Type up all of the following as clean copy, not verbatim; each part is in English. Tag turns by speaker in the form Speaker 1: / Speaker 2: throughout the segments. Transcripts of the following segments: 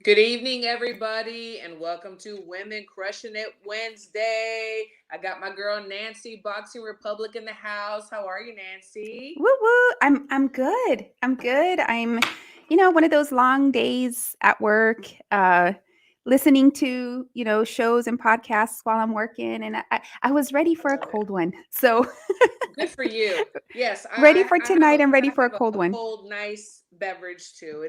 Speaker 1: Good evening, everybody, and welcome to Women Crushing It Wednesday. I got my girl Nancy, Boxing Republic, in the house. How are you, Nancy?
Speaker 2: Woo woo. I'm good. I'm good. One of those long days at work, listening to, shows and podcasts while I'm working. And I was ready
Speaker 1: I
Speaker 2: for a
Speaker 1: love it.
Speaker 2: cold one. So
Speaker 1: Good for you. Yes,
Speaker 2: ready for
Speaker 1: I have
Speaker 2: tonight and ready
Speaker 1: I
Speaker 2: for a
Speaker 1: have
Speaker 2: cold
Speaker 1: a
Speaker 2: one.
Speaker 1: cold, nice beverage too.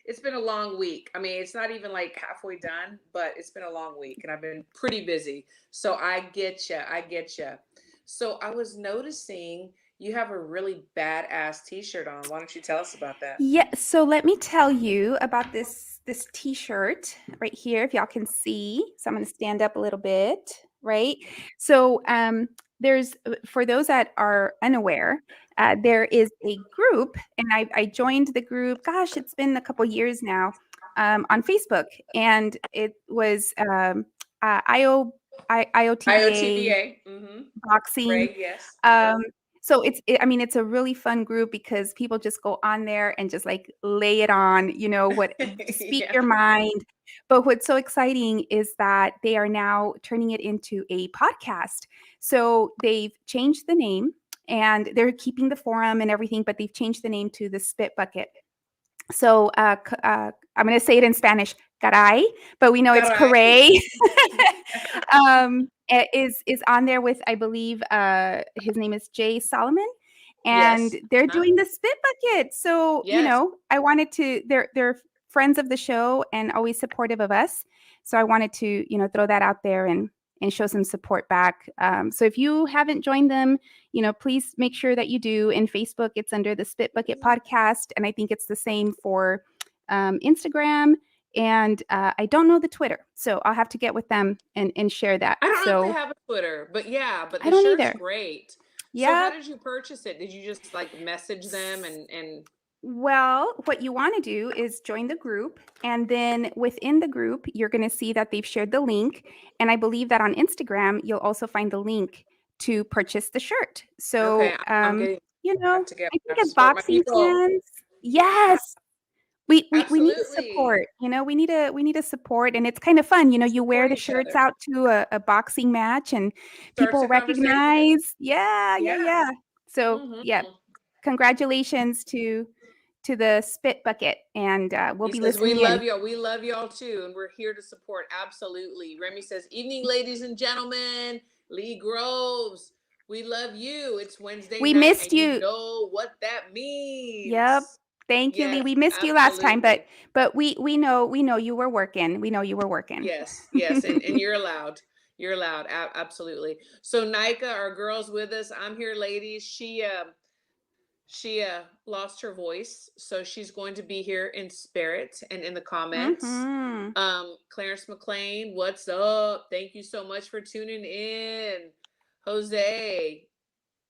Speaker 1: It's been a long week. I mean, it's not even like halfway done, but it's been a long week, and I've been pretty busy. So I get you. I get you. So I was noticing you have a really badass T-shirt on. Why don't you tell us about that?
Speaker 2: Yeah, so let me tell you about this t-shirt right here, if y'all can see. So I'm going to stand up a little bit, right? So there's for those that are unaware, there is a group, and I joined the group. Gosh, it's been a couple years now, on Facebook, and it was IOTBA
Speaker 1: IOTBA. Mm-hmm.
Speaker 2: boxing.
Speaker 1: Ray, yes.
Speaker 2: Um, I mean, it's a really fun group because people just go on there and just like lay it on, what speak
Speaker 1: Yeah.
Speaker 2: your mind. But what's so exciting is that they are now turning it into a podcast. So they've changed the name and they're keeping the forum and everything, but they've changed the name to the Spit Bucket. So I'm going to say it in Spanish, caray, but we know it's
Speaker 1: Caray.
Speaker 2: caray. Is on there with, I believe, his name is Jay Solomon, and
Speaker 1: Yes.
Speaker 2: they're
Speaker 1: Huh?
Speaker 2: doing the Spit Bucket. So
Speaker 1: Yes.
Speaker 2: I wanted to. They're friends of the show and always supportive of us. So I wanted to throw that out there and show some support back. So if you haven't joined them, please make sure that you do. In Facebook, it's under the Spit Bucket Podcast, and I think it's the same for Instagram. And I don't know the Twitter, so I'll have to get with them and share that.
Speaker 1: I don't know if they
Speaker 2: So
Speaker 1: have a Twitter, but yeah, but
Speaker 2: I
Speaker 1: the
Speaker 2: don't
Speaker 1: shirt's
Speaker 2: either.
Speaker 1: great. So how
Speaker 2: Yep.
Speaker 1: did you purchase it? Did you just like message them and
Speaker 2: Well, what you want to do is join the group, and then within the group, you're going to see that they've shared the link. And I believe that on Instagram, you'll also find the link to purchase the shirt.
Speaker 1: okay,
Speaker 2: So,
Speaker 1: I'm getting
Speaker 2: I
Speaker 1: I
Speaker 2: think
Speaker 1: have to
Speaker 2: as
Speaker 1: support my
Speaker 2: boxing
Speaker 1: people.
Speaker 2: fans,
Speaker 1: Yeah,
Speaker 2: yes, we need to
Speaker 1: absolutely.
Speaker 2: support. We need to support, and it's kind of fun. You wear
Speaker 1: Support
Speaker 2: the
Speaker 1: each
Speaker 2: shirts
Speaker 1: other.
Speaker 2: out to a boxing match, and
Speaker 1: Starts
Speaker 2: people
Speaker 1: a conversation.
Speaker 2: recognize. Yeah, yeah,
Speaker 1: Yeah.
Speaker 2: yeah. So,
Speaker 1: Hmm.
Speaker 2: yeah, congratulations to the Spit Bucket, and we'll
Speaker 1: He
Speaker 2: be
Speaker 1: says, "We
Speaker 2: listening in.
Speaker 1: love y'all. We love y'all too, and we're here to support." Absolutely. Remy says, "Evening, ladies and gentlemen. Lee Groves, we love you. It's Wednesday
Speaker 2: We
Speaker 1: night,
Speaker 2: missed
Speaker 1: and you
Speaker 2: you.
Speaker 1: know what that
Speaker 2: Yep.
Speaker 1: means."
Speaker 2: Thank you, Lee.
Speaker 1: Yes,
Speaker 2: We missed you last time, but
Speaker 1: absolutely.
Speaker 2: we know you were working. We know you were working.
Speaker 1: Yes, yes, and you're allowed. You're allowed. Absolutely. So Nika, our girl's with us. I'm here, ladies. She lost her voice, so she's going to be here in spirit and in the comments.
Speaker 2: Hmm.
Speaker 1: Clarence McLean, what's up? Thank you so much for tuning in. Jose,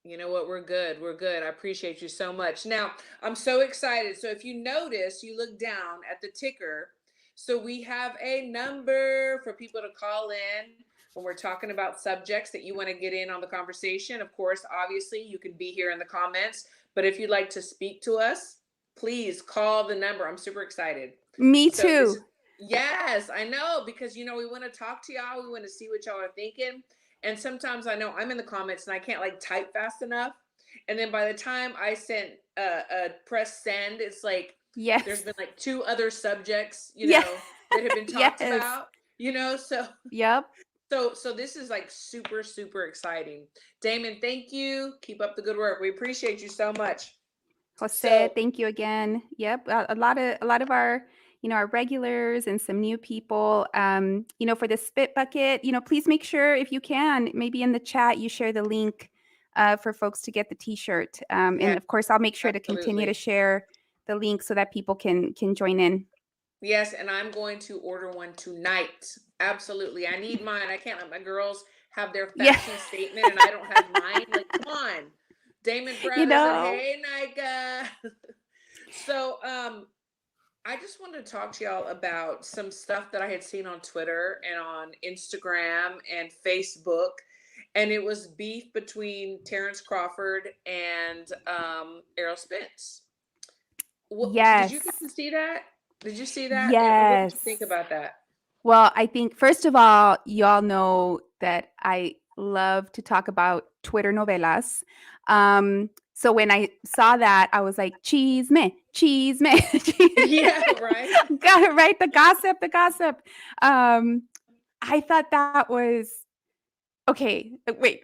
Speaker 1: you know what? We're good. We're good. I appreciate you so much. Now, I'm so excited. So, if you notice, you look down at the ticker. So, we have a number for people to call in when we're talking about subjects that you want to get in on the conversation. Of course, obviously, you can be here in the comments. But if you'd like to speak to us, please call the number. I'm super excited.
Speaker 2: Me
Speaker 1: So, this
Speaker 2: too.
Speaker 1: is, yes, I know, because, we want to talk to y'all. We want to see what y'all are thinking. And sometimes I know I'm in the comments and I can't like type fast enough. And then by the time I sent press send, it's like there's
Speaker 2: Yes.
Speaker 1: been like two other subjects,
Speaker 2: Yeah.
Speaker 1: that have been talked
Speaker 2: Yes.
Speaker 1: about, so
Speaker 2: Yep.
Speaker 1: so this is like super, super exciting. Damon, thank you. Keep up the good work. We appreciate you so much.
Speaker 2: Jose,
Speaker 1: So
Speaker 2: thank you again. Yep, a lot of our our regulars and some new people. For the Spit Bucket, please make sure if you can, maybe in the chat, you share the link for folks to get the T-shirt.
Speaker 1: yeah,
Speaker 2: And of course, I'll make sure to continue to
Speaker 1: absolutely.
Speaker 2: share the link so that people can join in.
Speaker 1: Yes, and I'm going to order one tonight. Absolutely. I need mine. I can't let my girls have their
Speaker 2: Yeah,
Speaker 1: fashion statement and I don't have mine. Like, come on. Damon
Speaker 2: you
Speaker 1: Prather said,
Speaker 2: know.
Speaker 1: "Hey, Nika." So, I just wanted to talk to y'all about some stuff that I had seen on Twitter and on Instagram and Facebook. And it was beef between Terrence Crawford and Errol Spence. Did you get
Speaker 2: Yes.
Speaker 1: to see that? Did you see that? What did you think
Speaker 2: Yes.
Speaker 1: about that?
Speaker 2: Well, I think first of all, y'all know that I love to talk about Twitter novelas. So when I saw that, I was like, cheese me, cheese me.
Speaker 1: Yeah, right.
Speaker 2: Got it right. The gossip, the gossip. Um, I thought that was okay. Wait,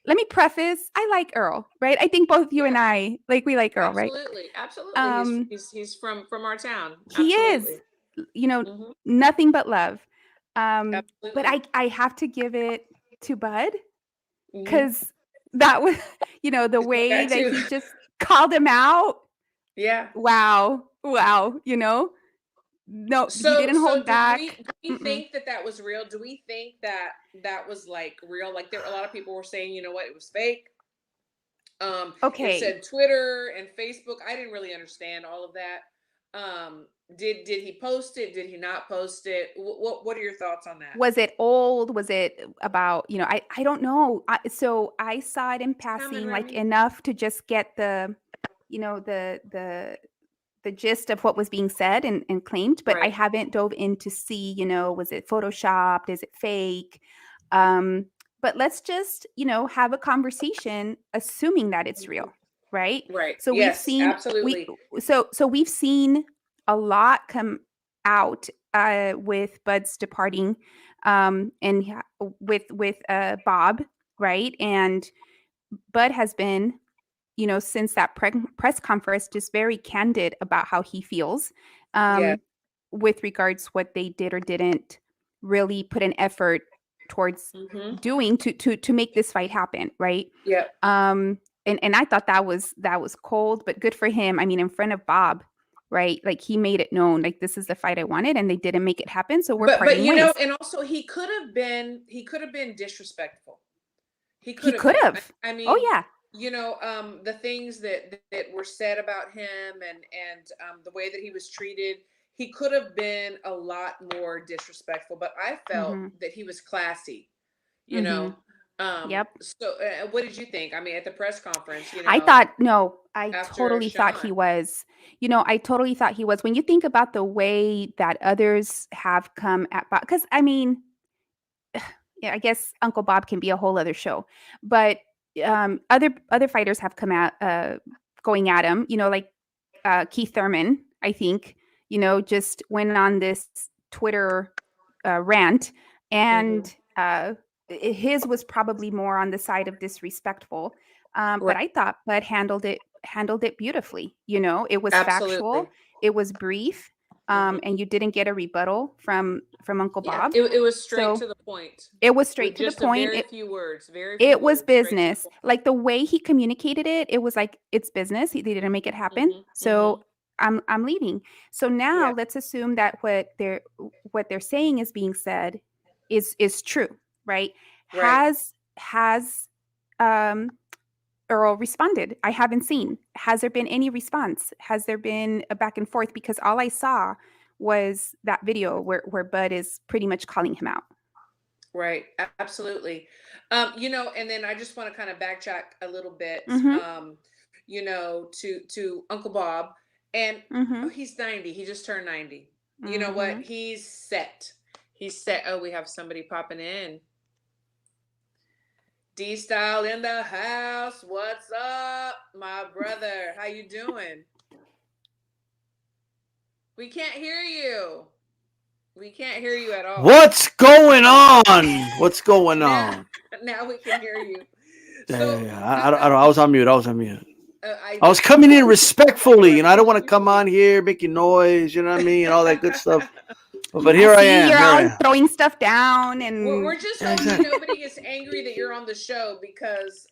Speaker 2: let me preface. I like Earl, right? I think both you and
Speaker 1: Yeah,
Speaker 2: I we like Earl, right?
Speaker 1: absolutely, absolutely.
Speaker 2: Um,
Speaker 1: He's from our town.
Speaker 2: he is,
Speaker 1: Absolutely.
Speaker 2: you know,
Speaker 1: Hmm.
Speaker 2: nothing but love. But
Speaker 1: Absolutely.
Speaker 2: I have to give it to Bud
Speaker 1: Hmm.
Speaker 2: because that was, the way
Speaker 1: Got
Speaker 2: that
Speaker 1: to.
Speaker 2: he just called him out.
Speaker 1: Yeah.
Speaker 2: Wow, wow, no, he didn't
Speaker 1: So
Speaker 2: hold back.
Speaker 1: do we
Speaker 2: Mm-mm.
Speaker 1: think that that was real? Do we think that that was like real? Like there, a lot of people were saying, you know what, it was fake. It
Speaker 2: Okay,
Speaker 1: said Twitter and Facebook. I didn't really understand all of that. Did he post it? Did he not post it? What are your thoughts on that?
Speaker 2: was it old? Was it about, I don't know. So I saw it in
Speaker 1: It's coming,
Speaker 2: passing, like
Speaker 1: Remy.
Speaker 2: enough to just get the, the gist of what was being said and claimed, but I
Speaker 1: Right.
Speaker 2: haven't dove in to see, was it photoshopped? Is it fake? Um, but let's just, have a conversation assuming that it's
Speaker 1: Mhm.
Speaker 2: real, right?
Speaker 1: Right.
Speaker 2: So we've
Speaker 1: Yes,
Speaker 2: seen
Speaker 1: absolutely.
Speaker 2: so we've seen a lot come out with Bud's departing and with Bob, right? And Bud has been, since that press conference, just very candid about how he feels
Speaker 1: Yeah.
Speaker 2: um, with regards what they did or didn't really put an effort towards
Speaker 1: Hmm.
Speaker 2: doing to make this fight happen, right?
Speaker 1: Yep.
Speaker 2: And I thought that was cold, but good for him. I mean, in front of Bob, right? Like he made it known, like this is the fight I wanted, and they didn't make it happen, so we're
Speaker 1: But
Speaker 2: parting
Speaker 1: you know,
Speaker 2: ways.
Speaker 1: and also he could have been disrespectful. He
Speaker 2: He
Speaker 1: could have
Speaker 2: could
Speaker 1: been.
Speaker 2: have.
Speaker 1: I
Speaker 2: Oh
Speaker 1: mean,
Speaker 2: yeah.
Speaker 1: the things that were said about him and the way that he was treated, he could have been a lot more disrespectful. But I felt
Speaker 2: Mm-hmm.
Speaker 1: that he was classy. You
Speaker 2: Mm-hmm.
Speaker 1: know,
Speaker 2: Yep.
Speaker 1: so what did you think? I mean, at the press conference,
Speaker 2: I thought no, I
Speaker 1: after
Speaker 2: totally thought he
Speaker 1: Sean.
Speaker 2: was. I totally thought he was. When you think about the way that others have come at Bob, because I mean, yeah, I guess Uncle Bob can be a whole other show, but other fighters have come at going at him. Like Keith Thurman, I think. Just went on this Twitter rant,
Speaker 1: Hmm.
Speaker 2: and his was probably more on the side of disrespectful. But
Speaker 1: Right.
Speaker 2: I thought Bud handled it beautifully. It was factual,
Speaker 1: Absolutely.
Speaker 2: it was brief,
Speaker 1: Hmm.
Speaker 2: and you didn't get a rebuttal from Uncle
Speaker 1: Yeah.
Speaker 2: Bob.
Speaker 1: It was straight
Speaker 2: So
Speaker 1: to the point
Speaker 2: it was
Speaker 1: with
Speaker 2: straight to the
Speaker 1: just a
Speaker 2: point.
Speaker 1: very few
Speaker 2: It was
Speaker 1: words, straight to the
Speaker 2: business.
Speaker 1: point.
Speaker 2: Like the way he communicated it, it was like it's business. They didn't make it happen.
Speaker 1: Hmm.
Speaker 2: So
Speaker 1: Hmm.
Speaker 2: I'm leaving. So now
Speaker 1: Yeah.
Speaker 2: let's assume that what they're saying is being said is true, right?
Speaker 1: Right.
Speaker 2: Has um Earl responded? I haven't seen. Has there been any response? Has there been a back and forth? Because all I saw was that video where Bud is pretty much calling him out.
Speaker 1: Right. Absolutely. And then I just want to kind of backtrack a little bit,
Speaker 2: Mm-hmm.
Speaker 1: to Uncle Bob. And
Speaker 2: Mm-hmm.
Speaker 1: oh, he's 90. He just turned 90. You know what?
Speaker 2: Mm-hmm.
Speaker 1: He's set. He's set. Oh, we have somebody popping in. D Style in the house. What's up, my brother? How you doing? We can't hear you. We can't hear you at all.
Speaker 3: What's going on? What's going
Speaker 1: Now,
Speaker 3: on?
Speaker 1: now we can hear you.
Speaker 3: Yeah, yeah,
Speaker 1: So,
Speaker 3: yeah.
Speaker 1: uh,
Speaker 3: I was on mute. I was on mute.
Speaker 1: I
Speaker 3: I was
Speaker 1: know
Speaker 3: coming in
Speaker 1: you
Speaker 3: respectfully,
Speaker 1: were.
Speaker 3: and I don't want to
Speaker 1: You
Speaker 3: come on here making noise, you know what I mean, and all that good stuff. But
Speaker 2: I
Speaker 3: here I
Speaker 2: see
Speaker 3: am.
Speaker 2: you're
Speaker 3: Here I
Speaker 2: always
Speaker 3: am.
Speaker 2: throwing stuff down and
Speaker 1: We're just
Speaker 3: Yeah,
Speaker 1: hoping
Speaker 3: exactly.
Speaker 1: nobody gets angry that you're on the show because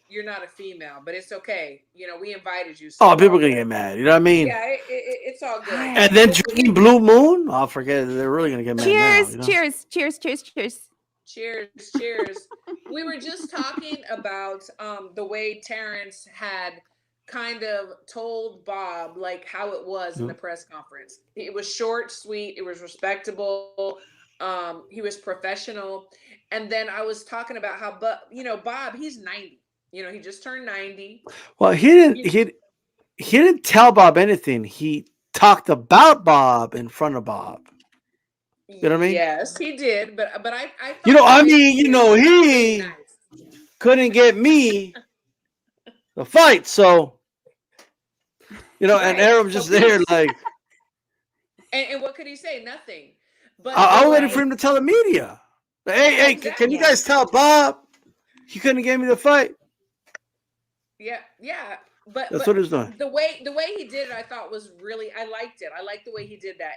Speaker 1: you're not a female, but it's okay. We invited you, so
Speaker 3: Oh,
Speaker 1: we're
Speaker 3: people
Speaker 1: all
Speaker 3: are gonna
Speaker 1: good.
Speaker 3: get mad. You know what I mean?
Speaker 1: Yeah, it's all good.
Speaker 3: And then drinking Blue Moon. Oh, forget it. They're really gonna get mad now.
Speaker 2: cheers,
Speaker 3: You know.
Speaker 2: cheers, cheers, cheers, cheers.
Speaker 1: Cheers, cheers. We were just talking about the way Terrence had kind of told Bob like how it was in
Speaker 3: Yeah.
Speaker 1: the press conference. It was short, sweet, it was respectable. He was professional. And then I was talking about how Bob, he's 90. He just turned 90.
Speaker 3: Well,
Speaker 1: You,
Speaker 3: he didn't tell Bob anything. He talked about Bob in front of Bob. You know what I mean?
Speaker 1: Yes, he did, but I
Speaker 3: You
Speaker 1: thought
Speaker 3: know,
Speaker 1: the
Speaker 3: I
Speaker 1: way
Speaker 3: mean,
Speaker 1: he
Speaker 3: you
Speaker 1: did it
Speaker 3: know,
Speaker 1: was really
Speaker 3: he
Speaker 1: nice.
Speaker 3: couldn't get me the fight, so and
Speaker 1: Right.
Speaker 3: Aaron was
Speaker 1: So
Speaker 3: just there,
Speaker 1: peace.
Speaker 3: like
Speaker 1: And what could he say? Nothing. But
Speaker 3: I
Speaker 1: the
Speaker 3: was waiting
Speaker 1: way,
Speaker 3: for him to tell the media, hey, can you
Speaker 1: exactly.
Speaker 3: guys tell Bob he couldn't get me the fight?
Speaker 1: Yeah, yeah. But
Speaker 3: That's what he was doing.
Speaker 1: the way he did it, I thought was really, I liked it. I liked the way he did that.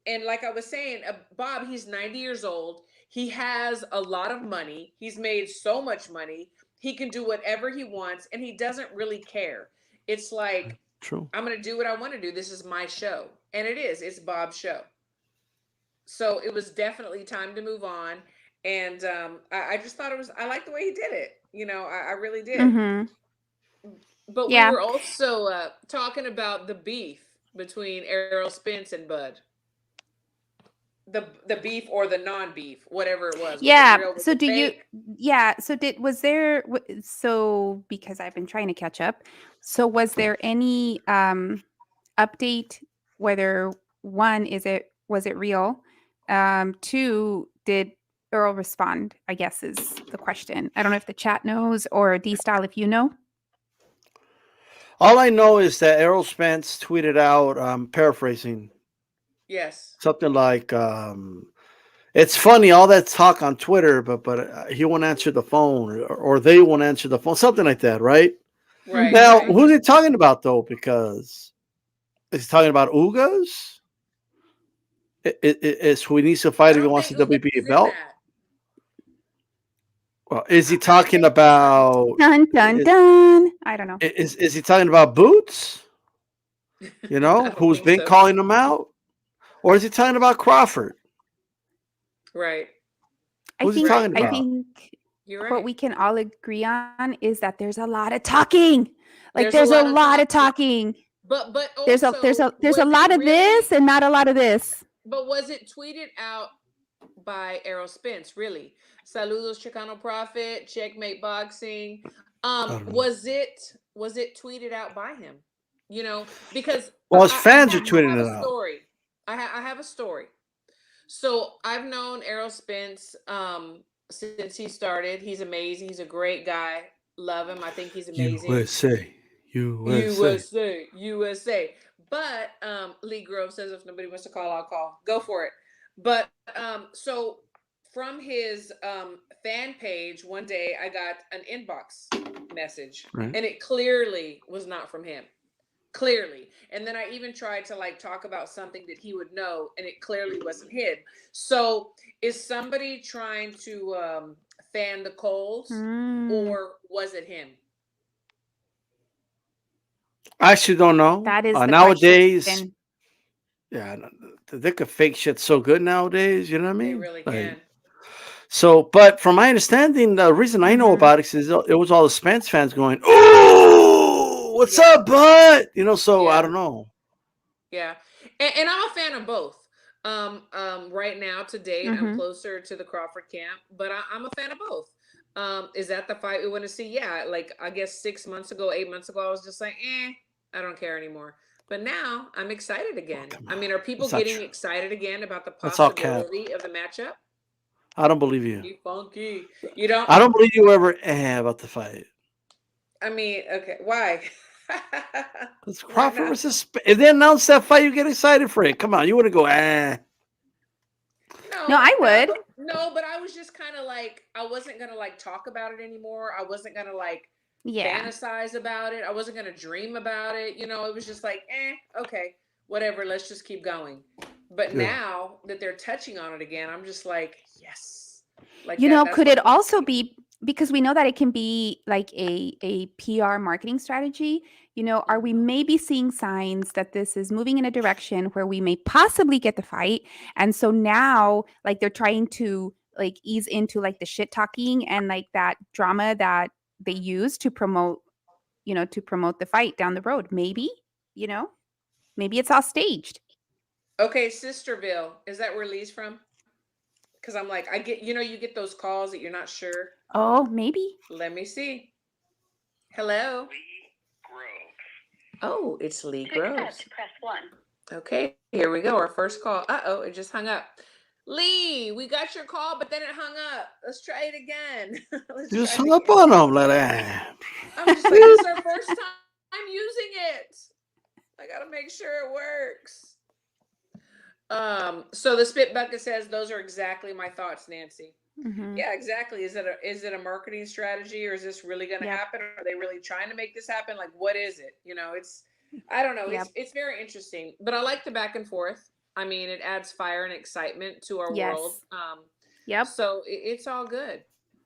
Speaker 1: And like I was saying, Bob, he's 90 years old. He has a lot of money. He's made so much money. He can do whatever he wants, and he doesn't really care. It's like,
Speaker 3: True.
Speaker 1: I'm going to do what I want to do. This is my show. And it is. It's Bob's show. So it was definitely time to move on. And I just thought I liked the way he did it. I really did.
Speaker 2: Mm-hmm.
Speaker 1: But we
Speaker 2: Yeah.
Speaker 1: were also talking about the beef between Errol Spence and Bud. The beef or the non-beef, whatever it was.
Speaker 2: Yeah.
Speaker 1: Was it real? Was
Speaker 2: So
Speaker 1: it
Speaker 2: do you?
Speaker 1: fake?
Speaker 2: Yeah. So so because I've been trying to catch up. So was there any update whether one was it real? Two, did Earl respond? I guess is the question. I don't know if the chat knows or D Style if you know.
Speaker 3: All I know is that Errol Spence tweeted out, paraphrasing,
Speaker 1: Yes.
Speaker 3: something like, "It's funny all that talk on Twitter, but he won't answer the phone, or they won't answer the phone," something like that, right?
Speaker 1: Right.
Speaker 3: Now,
Speaker 1: Right.
Speaker 3: who's he talking about though? Because is he talking about Ugas? Is who he needs to fight
Speaker 1: I
Speaker 3: if he
Speaker 1: don't
Speaker 3: wants
Speaker 1: think
Speaker 3: the
Speaker 1: Ugas
Speaker 3: WBA
Speaker 1: is in
Speaker 3: belt?
Speaker 1: that.
Speaker 3: Well, is he
Speaker 1: I don't
Speaker 3: talking
Speaker 1: think so.
Speaker 3: about?
Speaker 2: Dun dun dun. I don't know.
Speaker 3: Is he talking about Boots?
Speaker 1: I don't
Speaker 3: Who's
Speaker 1: think
Speaker 3: been
Speaker 1: so.
Speaker 3: calling him out, or is he talking about Crawford?
Speaker 1: Right.
Speaker 3: Who's he talking
Speaker 2: I
Speaker 3: about?
Speaker 2: think
Speaker 1: You're
Speaker 2: what
Speaker 1: right.
Speaker 2: we can all agree on is that there's a lot of talking. Like
Speaker 1: There's
Speaker 2: there's
Speaker 1: a
Speaker 2: a
Speaker 1: lot of
Speaker 2: lot of
Speaker 1: talking.
Speaker 2: talking.
Speaker 1: But
Speaker 2: There's
Speaker 1: also,
Speaker 2: a
Speaker 1: was
Speaker 2: lot
Speaker 1: it
Speaker 2: of this
Speaker 1: really?
Speaker 2: and not a lot of this.
Speaker 1: But was it tweeted out by Errol Spence? Really? Saludos Chicano Prophet, Checkmate Boxing.
Speaker 3: I don't know.
Speaker 1: Was it tweeted out by him? Because
Speaker 3: Well, his fans are
Speaker 1: I
Speaker 3: tweeting
Speaker 1: have
Speaker 3: it
Speaker 1: a
Speaker 3: out.
Speaker 1: story. I have a story. So I've known Errol Spence since he started. He's amazing. He's a great guy. Love him. I think he's amazing.
Speaker 3: USA.
Speaker 1: USA. But Lee Grove says if nobody wants to call, I'll call. Go for it. But so from his fan page, one day I got an inbox message,
Speaker 3: Right.
Speaker 1: and it clearly was not from him. Clearly. And then I even tried to talk about something that he would know, and it clearly wasn't him. So is somebody trying to fan the coals, or was it him?
Speaker 3: I actually don't know.
Speaker 2: That is the
Speaker 3: Nowadays,
Speaker 2: question.
Speaker 3: yeah, they could fake shit so good nowadays. You know what I mean?
Speaker 1: They really can.
Speaker 3: So, but from my understanding, the reason I know
Speaker 2: Mhm.
Speaker 3: about it is it was all the Spence fans going, "Ooh, what's
Speaker 1: Yeah.
Speaker 3: up, bud?" So I
Speaker 1: Yeah.
Speaker 3: don't know.
Speaker 1: Yeah. And I'm a fan of both. Right now to date, I'm
Speaker 2: Mhm.
Speaker 1: closer to the Crawford camp, but I'm a fan of both. Is that the fight we want to see? Yeah, I guess 6 months ago, 8 months ago, I was just like, I don't care anymore. But now I'm excited again.
Speaker 3: come
Speaker 1: I mean, are people
Speaker 3: That's not
Speaker 1: getting
Speaker 3: true.
Speaker 1: excited again about the
Speaker 3: That's all cap.
Speaker 1: possibility of the matchup?
Speaker 3: I don't believe you.
Speaker 1: You funky. You don't?
Speaker 3: I don't believe you ever about the fight.
Speaker 1: I mean, okay, why?
Speaker 3: It's
Speaker 1: Why
Speaker 3: Crawford
Speaker 1: not?
Speaker 3: versus. If they announce that fight, you get excited for it. Come on, you want to go?
Speaker 2: No, I would.
Speaker 1: No, but I was just kind of I wasn't gonna talk about it anymore. I wasn't gonna
Speaker 2: Yeah.
Speaker 1: fantasize about it. I wasn't gonna dream about it. It was just okay, whatever. Let's just keep going. But
Speaker 3: Yeah.
Speaker 1: now that they're touching on it again, I'm just yes.
Speaker 2: Could it also be because we know that it can be like a PR marketing strategy? Are we maybe seeing signs that this is moving in a direction where we may possibly get the fight? And so now, they're trying to ease into the shit talking and that drama that they use to promote, the fight down the road. Maybe it's all staged.
Speaker 1: Okay, Sisterville, is that where Lee's from? Because I'm I get, you get those calls that you're not sure.
Speaker 2: Oh, maybe.
Speaker 1: Let me see. Hello.
Speaker 4: Lee Groves.
Speaker 1: Oh, it's Lee Groves.
Speaker 4: Press 1.
Speaker 1: Okay, here we go. Our first call. Uh-oh, it just hung up. Lee, we got your call, but then it hung up. Let's try it again. Let's
Speaker 3: You
Speaker 1: try
Speaker 3: just
Speaker 1: it
Speaker 3: hung up
Speaker 1: again.
Speaker 3: on him like that.
Speaker 1: I'm just like, this is our first time using it. I gotta make sure it works. So the spit bucket says those are exactly my thoughts, Nancy.
Speaker 2: Mhm.
Speaker 1: Yeah, exactly. Is it a marketing strategy, or is this really going to
Speaker 2: Yep.
Speaker 1: happen? Are they really trying to make this happen? Like, what is it? It's I don't know.
Speaker 2: Yep.
Speaker 1: It's very interesting, but I like the back and forth. I mean, it adds fire and excitement to our world.
Speaker 2: Yes. Yep.
Speaker 1: So it's all good.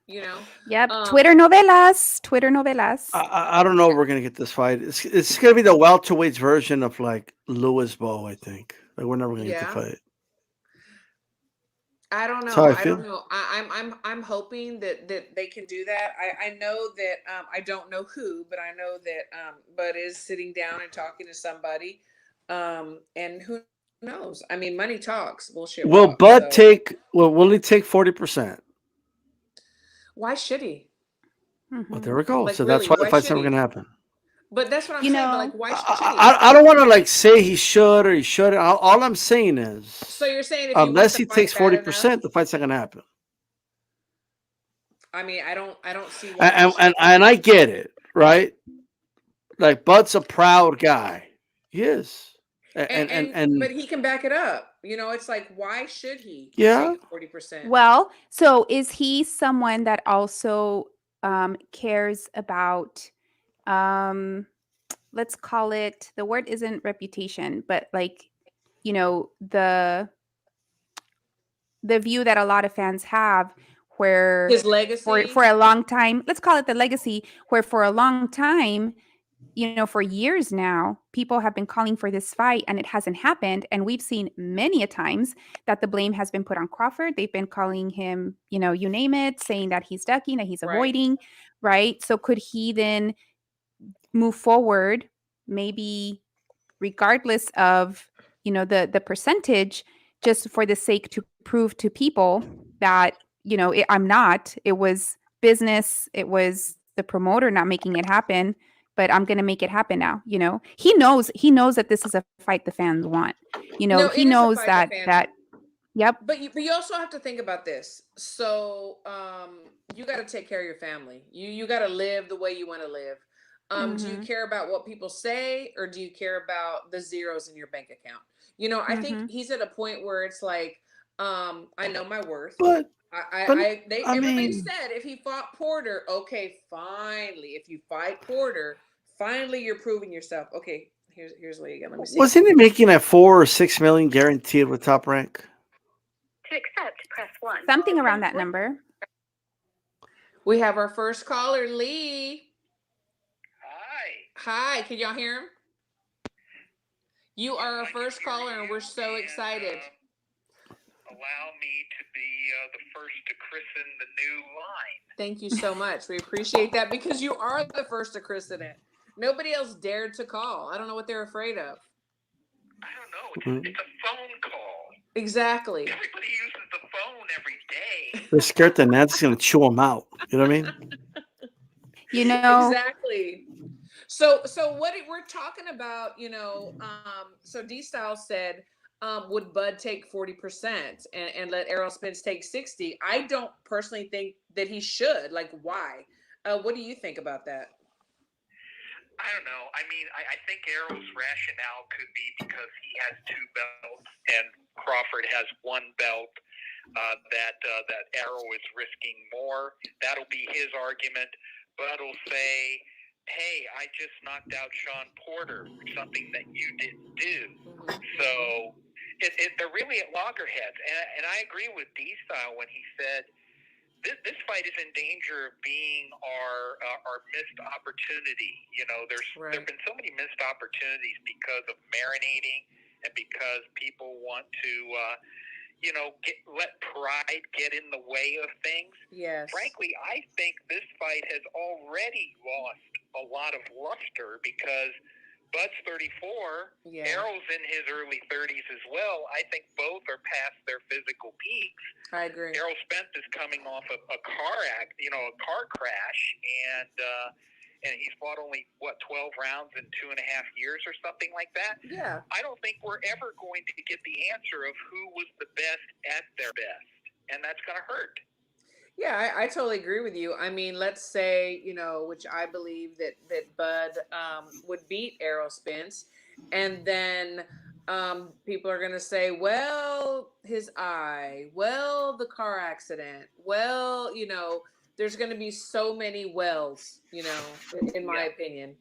Speaker 1: You know.
Speaker 2: Yep.
Speaker 1: Um,
Speaker 2: Twitter novelas. Twitter novelas.
Speaker 3: I don't know if we're gonna get this fight. It's gonna be the welterweights version of like Lewis Bow, I think. Like we're never gonna get the
Speaker 1: yeah.
Speaker 3: fight.
Speaker 1: I don't
Speaker 3: That's how
Speaker 1: know.
Speaker 3: I
Speaker 1: I don't
Speaker 3: feel.
Speaker 1: know. I'm hoping that they can do that. I know that I don't know who, but I know that Bud is sitting down and talking to somebody. And who knows? I mean, money talks, bullshit
Speaker 3: Will
Speaker 1: walks.
Speaker 3: Bud
Speaker 1: So
Speaker 3: take? Will he take 40%?
Speaker 1: why should he?
Speaker 3: Well,
Speaker 2: Mhm.
Speaker 3: there we go.
Speaker 1: Like
Speaker 3: So that's
Speaker 1: really,
Speaker 3: why the
Speaker 1: why
Speaker 3: fight's
Speaker 1: should
Speaker 3: never
Speaker 1: he?
Speaker 3: gonna happen.
Speaker 1: But that's what I'm
Speaker 2: You
Speaker 1: saying. But
Speaker 2: know,
Speaker 1: like, why should he?
Speaker 3: I don't want to like say he should or he shouldn't. All I'm saying is,
Speaker 1: So you're saying if he wants
Speaker 3: unless
Speaker 1: to
Speaker 3: he takes
Speaker 1: fight bad
Speaker 3: 40%,
Speaker 1: enough?
Speaker 3: the fight's not gonna happen.
Speaker 1: I mean, I don't see why he
Speaker 3: And
Speaker 1: should.
Speaker 3: and, and I get it, right? Like Bud's a proud guy. He is.
Speaker 1: But
Speaker 3: And
Speaker 1: he can back it up. It's like, why should he
Speaker 3: yeah.
Speaker 1: take 40%?
Speaker 2: well, so is he someone that also cares about um let's call it, the word isn't reputation, but like, the view that a lot of fans have, where
Speaker 1: His legacy.
Speaker 2: for a long time, let's call it the legacy, where for a long time, for years now, people have been calling for this fight and it hasn't happened. And we've seen many a times that the blame has been put on Crawford. They've been calling him, you name it, saying that he's ducking, that he's
Speaker 1: Right.
Speaker 2: avoiding, right? So could he then move forward, maybe regardless of, the percentage, just for the sake to prove to people that, I'm not, it was business, it was the promoter not making it happen, but I'm going to make it happen now. He knows that this is a fight the fans want.
Speaker 1: No,
Speaker 2: He
Speaker 1: it is a
Speaker 2: knows
Speaker 1: fight the
Speaker 2: that
Speaker 1: fans.
Speaker 2: that yep.
Speaker 1: But you also have to think about this. So you got to take care of your family. You got to live the way you want to live. Do you
Speaker 2: Mhm.
Speaker 1: care about what people say, or do you care about the zeros in your bank account? I think
Speaker 2: Mhm.
Speaker 1: he's at a point where it's like, I know my worth.
Speaker 3: But but I
Speaker 1: Everybody
Speaker 3: mean,
Speaker 1: said if he fought Porter, okay, finally, if you fight Porter, finally you're proving yourself. Okay, here's Lee again. Let me see.
Speaker 3: wasn't he making a 4 or 6 million guaranteed with Top Rank?
Speaker 4: To accept, press 1.
Speaker 2: Something around that number.
Speaker 1: We have our first caller, Lee.
Speaker 4: Hi.
Speaker 1: Hi, can y'all hear him? You are our first caller, and we're so excited.
Speaker 4: Allow me to be the first to christen the new line.
Speaker 1: Thank you so much. We appreciate that, because you are the first to christen it. Nobody else dared to call. I don't know what they're afraid of.
Speaker 4: I don't know. It's a phone call.
Speaker 1: Exactly.
Speaker 4: Everybody uses the phone every day.
Speaker 3: They're scared that Nancy's gonna chew them out. You know what I mean?
Speaker 1: Exactly. So what we're talking about, so D Style said, would Bud take 40% and let Errol Spence take 60? I don't personally think that he should. Like, why? What do you think about that?
Speaker 4: I don't know. I mean, I think Errol's rationale could be because he has 2 belts and Crawford has 1 belt. That Errol is risking more. That'll be his argument. Bud will say, hey, I just knocked out Sean Porter, something that you didn't do. So they're really at loggerheads. And I agree with D-Style when he said this fight is in danger of being our missed opportunity. There have been so many missed opportunities because of marinating and because people want to let pride get in the way of things.
Speaker 1: Yes.
Speaker 4: Frankly, I think this fight has already lost a lot of luster because Bud's 34,
Speaker 1: Yeah.
Speaker 4: Errol's in his early 30s as well. I think both are past their physical peaks.
Speaker 1: I agree.
Speaker 4: Errol Spence is coming off a car crash, and and he's fought only 12 rounds in 2.5 years or something like that.
Speaker 1: Yeah.
Speaker 4: I don't think we're ever going to get the answer of who was the best at their best, and that's going to hurt.
Speaker 1: Yeah, I totally agree with you. I mean, let's say, which I believe that Bud would beat Errol Spence, and then people are going to say, well, his eye, well, the car accident, well, there's going to be so many wells, in my opinion.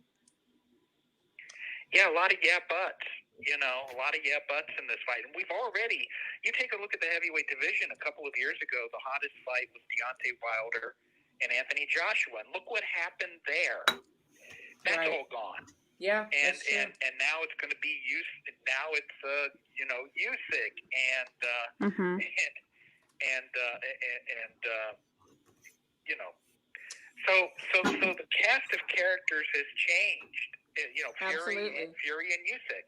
Speaker 4: Yeah, a lot of buts. A lot of buts in this fight. And you take a look at the heavyweight division a couple of years ago, the hottest fight was Deontay Wilder and Anthony Joshua. And look what happened there. That's all gone.
Speaker 1: Yeah.
Speaker 4: And now it's going to be Usyk and so the cast of characters has changed. Fury and Usyk.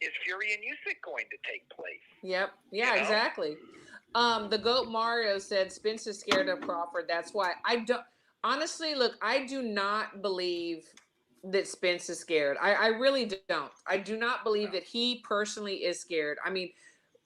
Speaker 4: Is Fury and Usyk going to take place?
Speaker 1: Yep. Yeah, exactly. The GOAT Mario said Spence is scared of Crawford. That's why I do not believe that Spence is scared. I really don't. I do not believe that he personally is scared. I mean,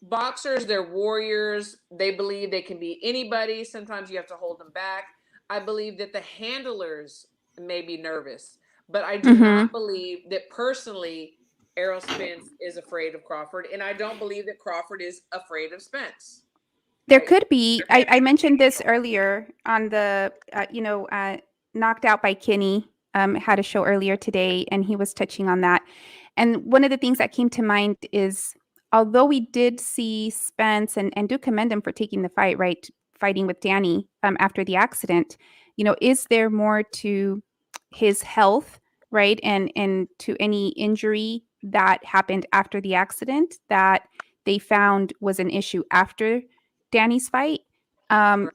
Speaker 1: boxers, they're warriors. They believe they can be anybody. Sometimes you have to hold them back. I believe that the handlers may be nervous, but I do not believe that personally Errol Spence is afraid of Crawford, and I don't believe that Crawford is afraid of Spence.
Speaker 2: There could be. I mentioned this earlier on the, Knocked Out by Kenny had a show earlier today, and he was touching on that. And one of the things that came to mind is, although we did see Spence and do commend him for taking the fight, right, fighting with Danny after the accident, is there more to his health, right, and to any injury that happened after the accident that they found was an issue after Danny's fight? I'm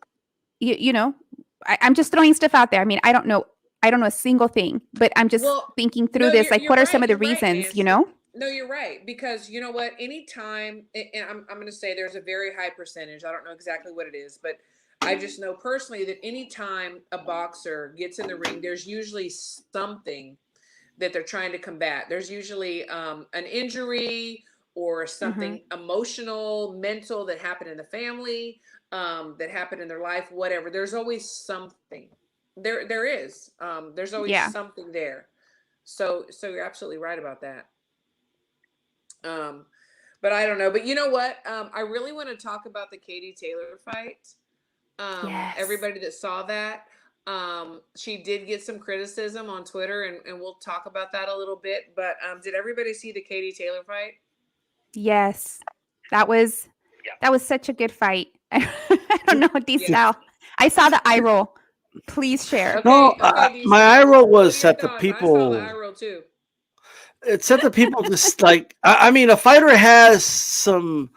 Speaker 2: just throwing stuff out there. I mean, I don't know a single thing, but I'm just thinking through this. Like, what are some of the reasons,
Speaker 1: No, you're right. Because you know what? Anytime, and I'm going to say there's a very high percentage. I don't know exactly what it is, but I just know personally that anytime a boxer gets in the ring, there's usually something that they're trying to combat. There's usually an injury or something emotional, mental that happened in the family, that happened in their life, whatever. There's always something. There is. There's always something there. So you're absolutely right about that. But I don't know. But you know what? I really want to talk about the Katie Taylor fight. Everybody that saw that, she did get some criticism on Twitter, and we'll talk about that a little bit. But did everybody see the Katie Taylor fight?
Speaker 2: Yes, that was such a good fight. I don't know, D-Style. I saw the eye roll. Please share.
Speaker 1: Okay,
Speaker 3: No, my eye roll was at the people.
Speaker 1: I saw the eye roll too.
Speaker 3: It's at the people just like, I mean, a fighter has some.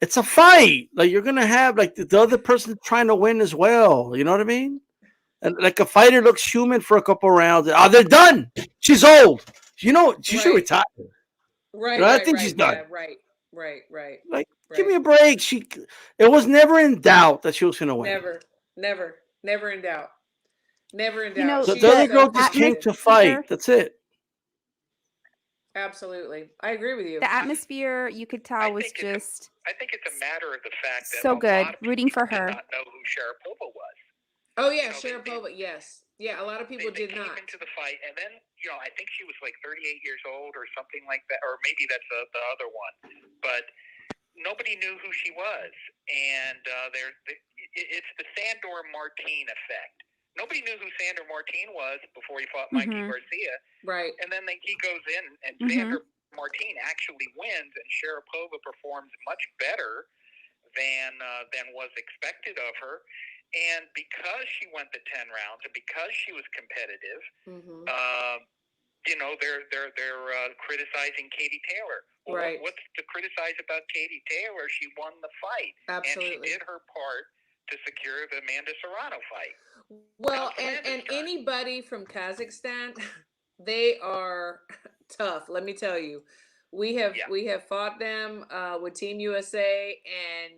Speaker 3: It's a fight. Like, you're gonna have like the other person trying to win as well. You know what I mean? And like, a fighter looks human for a couple rounds. Oh, they're done. She's old. She should retire.
Speaker 1: Right.
Speaker 3: I think she's done.
Speaker 1: Yeah, right.
Speaker 3: Like, give me a break. It was never in doubt that she was gonna win.
Speaker 1: Never in doubt. Never in doubt.
Speaker 3: The other girl just came to fight. That's it.
Speaker 1: Absolutely, I agree with you.
Speaker 2: The atmosphere, you could tell, was just.
Speaker 4: I think it's a matter of the fact that
Speaker 2: so good. Rooting for her.
Speaker 4: Did not know who Sharapova was.
Speaker 1: Oh yeah, Sharapova. Yes, yeah. A lot of people did not.
Speaker 4: Came into the fight, and then I think she was like 38 years old or something like that, or maybe that's the other one. But nobody knew who she was, and it's the Sandor Martin effect. Nobody knew who Sandor Martin was before he fought Mikey Garcia.
Speaker 1: Right.
Speaker 4: And then he goes in, and Sandor Martin actually wins, and Sharapova performs much better than was expected of her. And because she went the 10 rounds, and because she was competitive, they're criticizing Katie Taylor. Well,
Speaker 1: right.
Speaker 4: What's to criticize about Katie Taylor? She won the fight.
Speaker 1: Absolutely.
Speaker 4: And she did her part to secure the Amanda Serrano fight.
Speaker 1: Well, and anybody from Kazakhstan, they are tough. Let me tell you, we have fought them with Team USA, and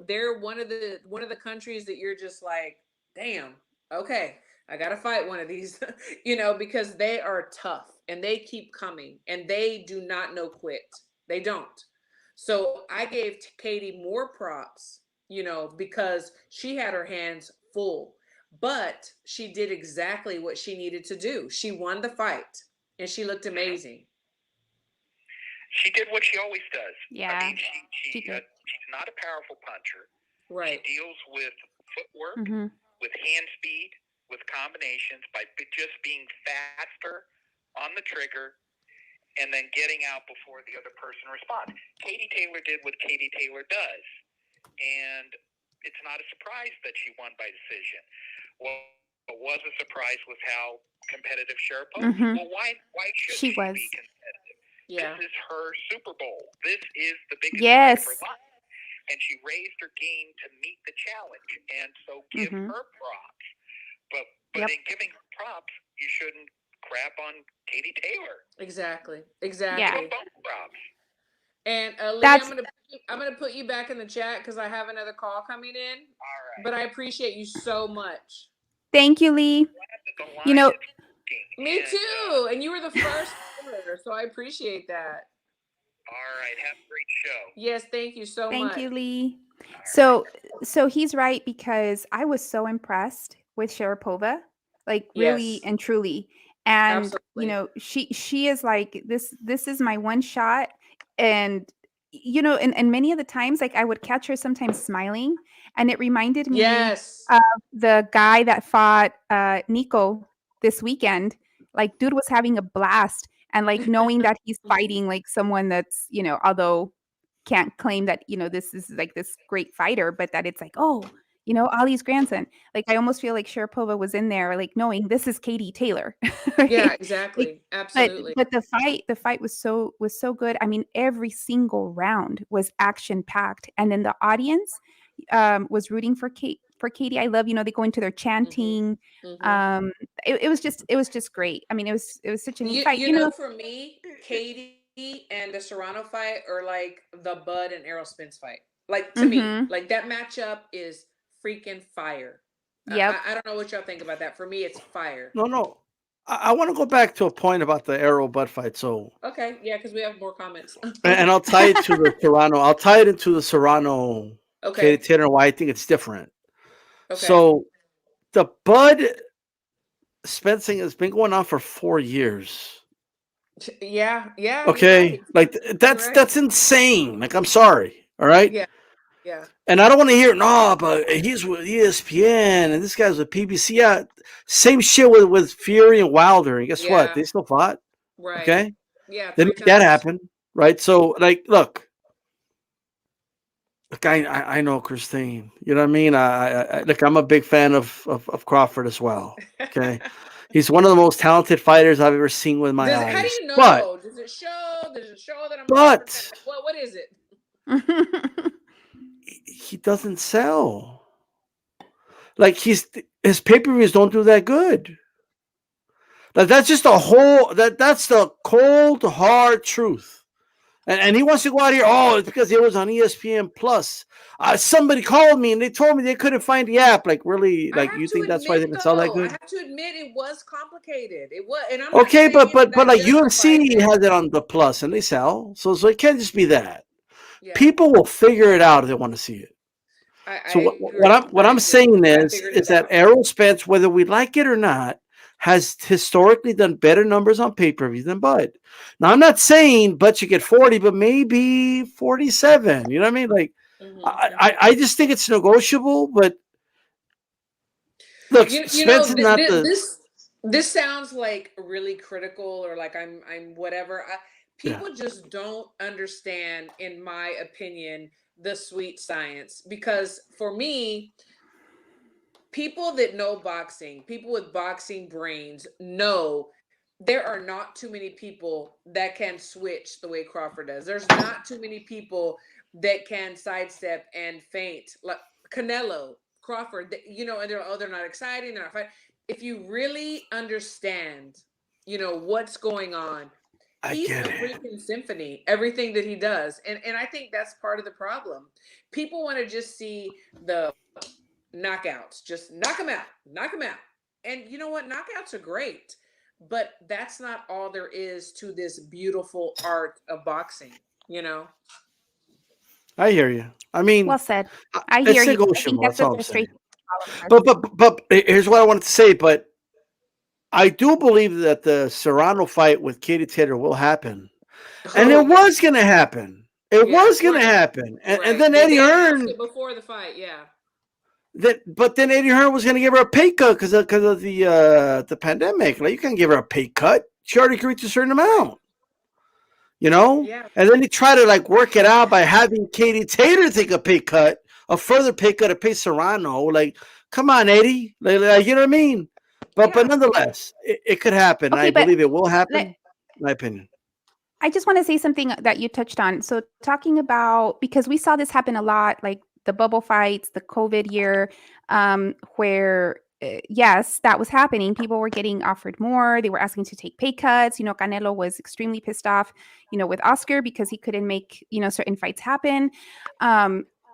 Speaker 1: they're one of the countries that you're just like, damn, okay, I gotta fight one of these, because they are tough and they keep coming and they do not know quit. They don't. So I gave Katie more props, because she had her hands full, but she did exactly what she needed to do. She won the fight and she looked amazing.
Speaker 4: She did what she always does.
Speaker 2: Yeah,
Speaker 4: I mean,
Speaker 2: she did.
Speaker 4: she's not a powerful puncher.
Speaker 1: Right.
Speaker 4: She deals with footwork,
Speaker 2: Mm-hmm.
Speaker 4: with hand speed, with combinations, by just being faster on the trigger and then getting out before the other person responds. Katie Taylor did what Katie Taylor does, and it's not a surprise that she won by decision. What was a surprise was how competitive Sharapova.
Speaker 2: Mm-hmm.
Speaker 4: Well, why should
Speaker 2: She
Speaker 4: she
Speaker 2: was.
Speaker 4: be competitive?
Speaker 1: Yeah.
Speaker 4: This is her Super Bowl. This is the biggest
Speaker 2: Yes.
Speaker 4: fight of her life. And she raised her game to meet the challenge. And so give
Speaker 2: Mhm.
Speaker 4: her props. But
Speaker 2: Yep.
Speaker 4: in giving her props, you shouldn't crap on Katie Taylor.
Speaker 1: Exactly.
Speaker 4: Give
Speaker 1: Exactly.
Speaker 4: them both props.
Speaker 1: And Lee,
Speaker 2: That's-
Speaker 1: I'm gonna put you back in the chat because I have another call coming in.
Speaker 4: All right.
Speaker 1: But I appreciate you so much.
Speaker 2: Thank you, Lee.
Speaker 4: The line
Speaker 2: You know-
Speaker 4: is working.
Speaker 1: Me
Speaker 4: And,
Speaker 1: too. And you were the first caller, so I appreciate that.
Speaker 4: all right. Have a great show.
Speaker 1: Yes, thank you so much.
Speaker 2: Thank you, Lee.
Speaker 4: All right.
Speaker 2: So he's right, because I was so impressed with Sharapova, like really
Speaker 1: Yes.
Speaker 2: and truly. And
Speaker 1: Absolutely.
Speaker 2: she is like, this is my one shot. And and many of the times, like, I would catch her sometimes smiling, and it reminded me
Speaker 1: Yes.
Speaker 2: of the guy that fought Nico this weekend. Like, dude was having a blast, and like knowing that he's fighting like someone that's, although can't claim that, this is like this great fighter, but that it's like, oh, Ali's grandson. Like, I almost feel like Sharapova was in there, like, knowing this is Katie Taylor. right?
Speaker 1: Yeah,
Speaker 2: Like,
Speaker 1: exactly.
Speaker 2: but
Speaker 1: Absolutely.
Speaker 2: but the fight was so good. I mean, every single round was action packed, and then the audience was rooting for Katie. I love, they go into their chanting.
Speaker 1: Mhm.
Speaker 2: It was just great. I mean, it was such a neat fight.
Speaker 1: For me, Katie and the Serrano fight are like the Bud and Errol Spence fight. Like, to me,
Speaker 2: Mhm.
Speaker 1: like, that matchup is freaking fire.
Speaker 2: Yep.
Speaker 1: I don't know what y'all think about that. For me, it's fire.
Speaker 3: No. I want to go back to a point about the Arrow Bud fight. So,
Speaker 1: Okay, yeah, because we have more comments.
Speaker 3: and I'll tie it to the Serrano. I'll tie it into the Serrano,
Speaker 1: Okay.
Speaker 3: Katie Taylor. Why I think it's different.
Speaker 1: Okay.
Speaker 3: So, the Bud Spencing has been going on for 4 years.
Speaker 1: Yeah.
Speaker 3: Okay,
Speaker 1: You're right.
Speaker 3: like that's
Speaker 1: right.
Speaker 3: insane. Like, I'm sorry. All right.
Speaker 1: Yeah.
Speaker 3: And I don't want to hear no, but he's with ESPN and this guy's with PBC. Yeah, same shit with Fury and Wilder. And guess what?
Speaker 1: Yeah.
Speaker 3: They still fought.
Speaker 1: Right.
Speaker 3: Okay,
Speaker 1: Yeah.
Speaker 3: they
Speaker 1: 3
Speaker 3: made that
Speaker 1: times.
Speaker 3: happen, right? So, like, look, I know Christine. You know what I mean? I look, I'm a big fan of Crawford as well. Okay, he's one of the most talented fighters I've ever seen with my eyes.
Speaker 1: How do you know?
Speaker 3: But
Speaker 1: Does it show? Does it show that I'm?
Speaker 3: But-
Speaker 1: What is it?
Speaker 3: he doesn't sell. Like, his pay-per-views don't do that good. Like, that's just that's the cold, hard truth. And he wants to go out here. Oh, it's because it was on ESPN Plus. Somebody called me and they told me they couldn't find the app. Like, really? Like, you think that's why they didn't sell that
Speaker 1: I
Speaker 3: good?
Speaker 1: have to admit, it was complicated. It was, and I'm
Speaker 3: Okay,
Speaker 1: not
Speaker 3: but
Speaker 1: saying
Speaker 3: like
Speaker 1: that
Speaker 3: UFC
Speaker 1: justifies
Speaker 3: has it on the Plus and they sell. So it can't just be that.
Speaker 1: Yeah.
Speaker 3: People will figure it out if they want to see it. So what I'm saying is that Errol Spence, whether we like it or not, has historically done better numbers on pay-per-view than Bud. Now, I'm not saying Bud should get 40, but maybe 47. You know what I mean? Like, I just think it's negotiable. But look, Spence is not
Speaker 1: this sounds like really critical, or like I'm whatever. People just don't understand, in my opinion, the sweet science, because for me, people that know boxing, people with boxing brains, know there are not too many people that can switch the way Crawford does. There's not too many people that can sidestep and feint like Canelo, Crawford. And they're not exciting. They're not fighting. If you really understand, what's going on, he's a freaking symphony. Everything that he does, and I think that's part of the problem. People want to just see the knockouts, just knock them out, And you know what? Knockouts are great, but that's not all there is to this beautiful art of boxing, you know?
Speaker 3: I hear you. I mean,
Speaker 2: Well said. I hear
Speaker 3: it's
Speaker 2: you. I think
Speaker 3: negotiable.
Speaker 2: that's
Speaker 3: That's
Speaker 2: the
Speaker 3: all I'm saying.
Speaker 2: frustration of all of us.
Speaker 3: But here's what I wanted to say. But I do believe that the Serrano fight with Katie Taylor will happen, and
Speaker 1: Oh,
Speaker 3: it
Speaker 1: yeah.
Speaker 3: was going to happen. It
Speaker 1: Yeah.
Speaker 3: was going to happen, and
Speaker 1: Right.
Speaker 3: then
Speaker 1: They
Speaker 3: Eddie
Speaker 1: announced
Speaker 3: Hearn.
Speaker 1: it before the fight. Yeah.
Speaker 3: But then Eddie Hearn was going to give her a pay cut because of the pandemic. Like, you can't give her a pay cut. She already agreed to a certain
Speaker 1: Right.
Speaker 3: amount, you know.
Speaker 1: Yeah.
Speaker 3: And then he tried to like work it out by having Katie Taylor take a pay cut, a further pay cut to pay Serrano. Like, come on, Eddie. Like, you know what I mean? But
Speaker 1: Yeah.
Speaker 3: nonetheless, it could happen.
Speaker 2: Okay,
Speaker 3: I
Speaker 2: but
Speaker 3: believe it will
Speaker 2: let,
Speaker 3: happen. My opinion.
Speaker 2: I just want to say something that you touched on. So talking about, because we saw this happen a lot, like the bubble fights, the COVID year, where yes, that was happening. People were getting offered more. They were asking to take pay cuts. Canelo was extremely pissed off, with Oscar because he couldn't make, certain fights happen.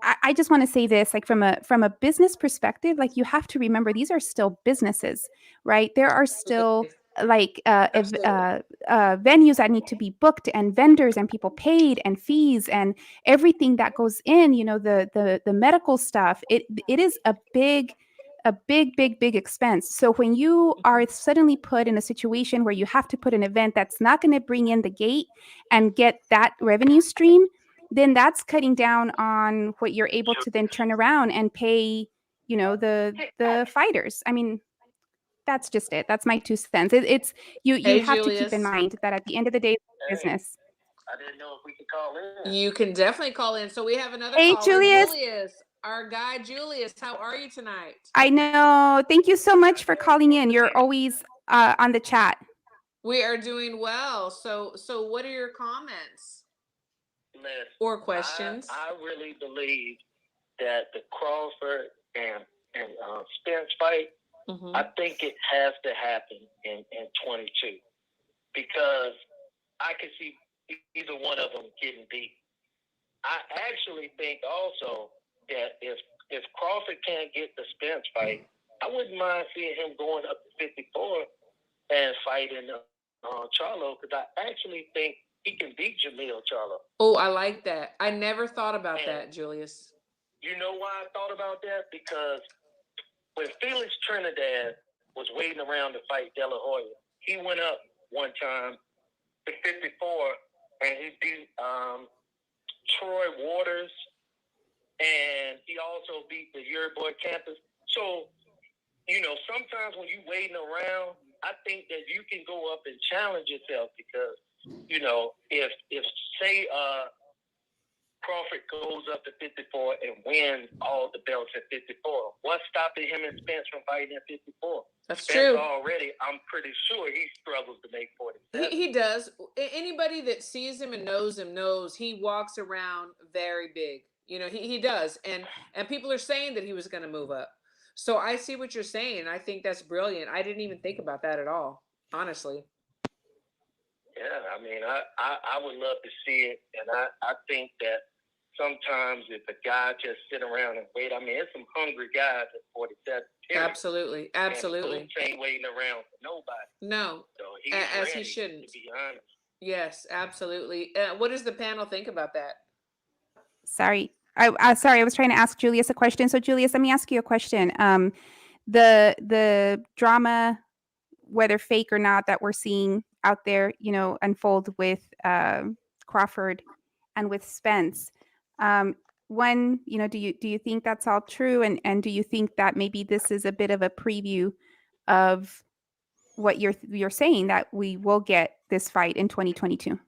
Speaker 2: I just want to say this, like from a business perspective, like you have to remember these are still businesses, right? There are still like
Speaker 1: Absolutely.
Speaker 2: venues that need to be booked and vendors and people paid and fees and everything that goes in, the medical stuff. It is a big expense. So when you are suddenly put in a situation where you have to put an event that's not going to bring in the gate and get that revenue stream, then that's cutting down on what you're able to then turn around and pay, the fighters. I mean, that's just it. That's my 2 cents. It's you
Speaker 1: Hey,
Speaker 2: have to keep in
Speaker 1: Julius.
Speaker 2: mind that at the end of the day, it's
Speaker 4: Hey,
Speaker 2: business.
Speaker 4: I didn't know if we could call in.
Speaker 1: You can definitely call in. So we have another
Speaker 2: Hey,
Speaker 1: caller,
Speaker 2: Julius.
Speaker 1: Julius. Our guy, Julius. How are you tonight?
Speaker 2: I know. Thank you so much for calling in. You're always on the chat.
Speaker 1: We are doing well. So what are your comments
Speaker 4: Listen,
Speaker 1: or questions?
Speaker 4: I really believe that the Crawford and Spence fight,
Speaker 1: Mhm.
Speaker 4: I think it has to happen in 22 because I can see either one of them getting beat. I actually think also that if Crawford can't get the Spence fight, I wouldn't mind seeing him going up to 54 and fighting Charlo because I actually think he can beat Jamil Charlo.
Speaker 1: Oh, I like that. I never thought about
Speaker 4: And
Speaker 1: that, Julius.
Speaker 4: you know why I thought about that? Because when Felix Trinidad was waiting around to fight De La Hoya, he went up one time to 54 and he beat Troy Waters and he also beat the Boy Campus. So, sometimes when you're waiting around, I think that you can go up and challenge yourself because, if say Crawford goes up to 54 and wins all the belts at 54, what's stopping him and Spence from fighting at 54?
Speaker 1: That's
Speaker 4: Spence
Speaker 1: true.
Speaker 4: already, I'm pretty sure he struggles to make 47.
Speaker 1: He does. Anybody that sees him and knows him knows he walks around very big. He does. And people are saying that he was going to move up. So I see what you're saying. I think that's brilliant. I didn't even think about that at all, honestly.
Speaker 4: Yeah, I mean, I would love to see it, and I think that sometimes if a guy just sit around and wait, I mean, there's some hungry guys at 47. Period.
Speaker 1: Absolutely. Absolutely.
Speaker 4: And Boots ain't waiting around for nobody.
Speaker 1: No,
Speaker 4: So he's
Speaker 1: as
Speaker 4: ready,
Speaker 1: he shouldn't.
Speaker 4: to be honest.
Speaker 1: Yes, absolutely. What does the panel think about that?
Speaker 2: Sorry. Sorry, I was trying to ask Julius a question. So Julius, let me ask you a question. The drama, whether fake or not, that we're seeing out there, unfold with Crawford and with Spence. One, do you think that's all true? And do you think that maybe this is a bit of a preview of what you're saying, that we will get this fight in 2022?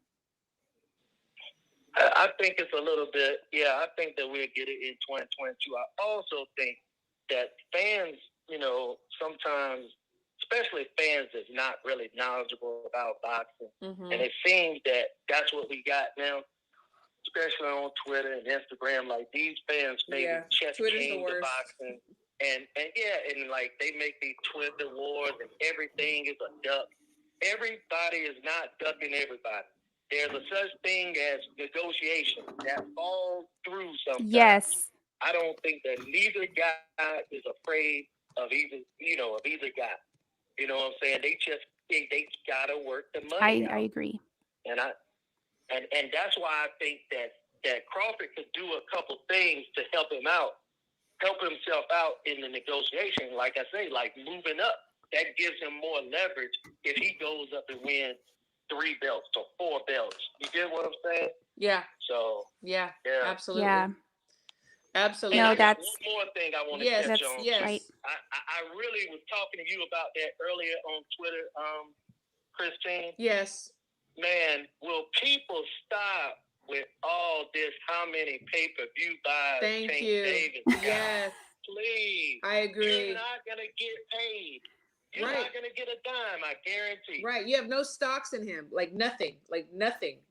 Speaker 4: I think it's a little bit, yeah, I think that we'll get it in 2022. I also think that fans, sometimes, especially fans that's not really knowledgeable about boxing, and it seems that that's what we got now, especially on Twitter and Instagram. Like, these fans maybe chess king to boxing. And like they make these Twitter wars and everything is a duck. Everybody is not ducking everybody. There's a such thing as negotiation that falls through sometimes.
Speaker 2: Yes.
Speaker 4: I don't think that neither guy is afraid of either guy.
Speaker 5: You know what I'm saying? They gotta work the money out.
Speaker 2: I agree.
Speaker 5: And that's why I think that Crawford could do a couple things to help himself out in the negotiation. Like I say, like moving up, that gives him more leverage if he goes up and wins 3 belts or 4 belts. You get what I'm saying?
Speaker 1: Yeah.
Speaker 5: So
Speaker 1: Yeah. Absolutely.
Speaker 2: Yeah.
Speaker 1: Absolutely.
Speaker 2: No,
Speaker 5: and I got
Speaker 2: that's
Speaker 5: one more thing I want to
Speaker 1: yes.
Speaker 5: touch
Speaker 1: That's
Speaker 5: on.
Speaker 1: yes.
Speaker 2: right.
Speaker 5: I really was talking to you about that earlier on Twitter, Christine.
Speaker 1: Yes.
Speaker 5: Man, will people stop with all this? How many pay-per-view buys?
Speaker 1: Thank
Speaker 5: Tank
Speaker 1: you.
Speaker 5: Davis got?
Speaker 1: Yes.
Speaker 5: Please.
Speaker 1: I agree.
Speaker 5: You're not gonna get paid. You're
Speaker 1: Right.
Speaker 5: not gonna get a dime. I guarantee.
Speaker 1: Right. You have no stocks in him. Like nothing.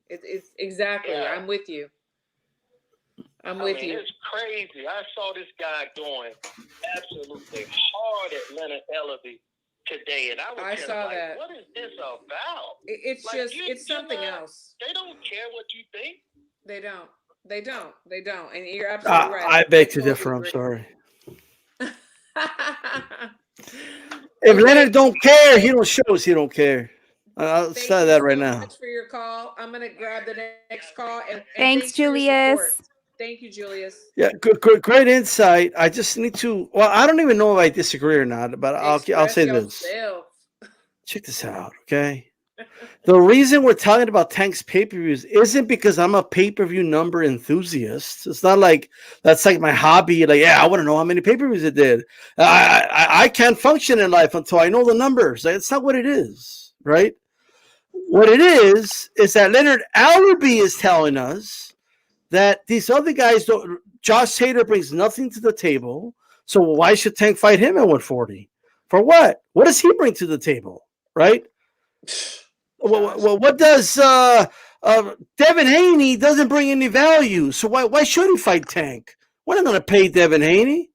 Speaker 1: It's exactly.
Speaker 5: Yeah.
Speaker 1: I'm with you. I'm
Speaker 5: I
Speaker 1: with
Speaker 5: mean,
Speaker 1: you.
Speaker 5: it's crazy. I saw this guy going absolutely hard at Leonard Ellerby today, and I was just
Speaker 1: saw
Speaker 5: like,
Speaker 1: that.
Speaker 5: "What is this about?"
Speaker 1: It's
Speaker 5: Like,
Speaker 1: just it's something else.
Speaker 5: They don't care what you think.
Speaker 1: They don't. They don't. They don't. And you're absolutely right.
Speaker 3: I beg to
Speaker 1: totally
Speaker 3: differ. I'm
Speaker 1: agree.
Speaker 3: sorry. If
Speaker 1: Okay.
Speaker 3: Leonard don't care, he don't show us he don't care. I'll
Speaker 1: Thank
Speaker 3: say
Speaker 1: you
Speaker 3: that
Speaker 1: so
Speaker 3: right now.
Speaker 1: much for your call. I'm gonna grab the next call. And
Speaker 2: Thanks,
Speaker 1: for your support.
Speaker 2: Julius.
Speaker 1: Thank you, Julius.
Speaker 3: Yeah, great insight. I just need to. Well, I don't even know if I disagree or not, but I'll
Speaker 1: Express
Speaker 3: say this.
Speaker 1: yourself.
Speaker 3: Check this out, okay? The reason we're talking about Tank's pay-per-views isn't because I'm a pay-per-view number enthusiast. It's not like that's like my hobby. Like, yeah, I want to know how many pay-per-views it did. I can't function in life until I know the numbers. It's not what it is, right? What it is that Leonard Allerby is telling us that these other guys don't. Josh Taylor brings nothing to the table. So why should Tank fight him at 140? For what? What does he bring to the table, right? Well, what does Devin Haney doesn't bring any value? So why should he fight Tank? We're not going to pay Devin Haney.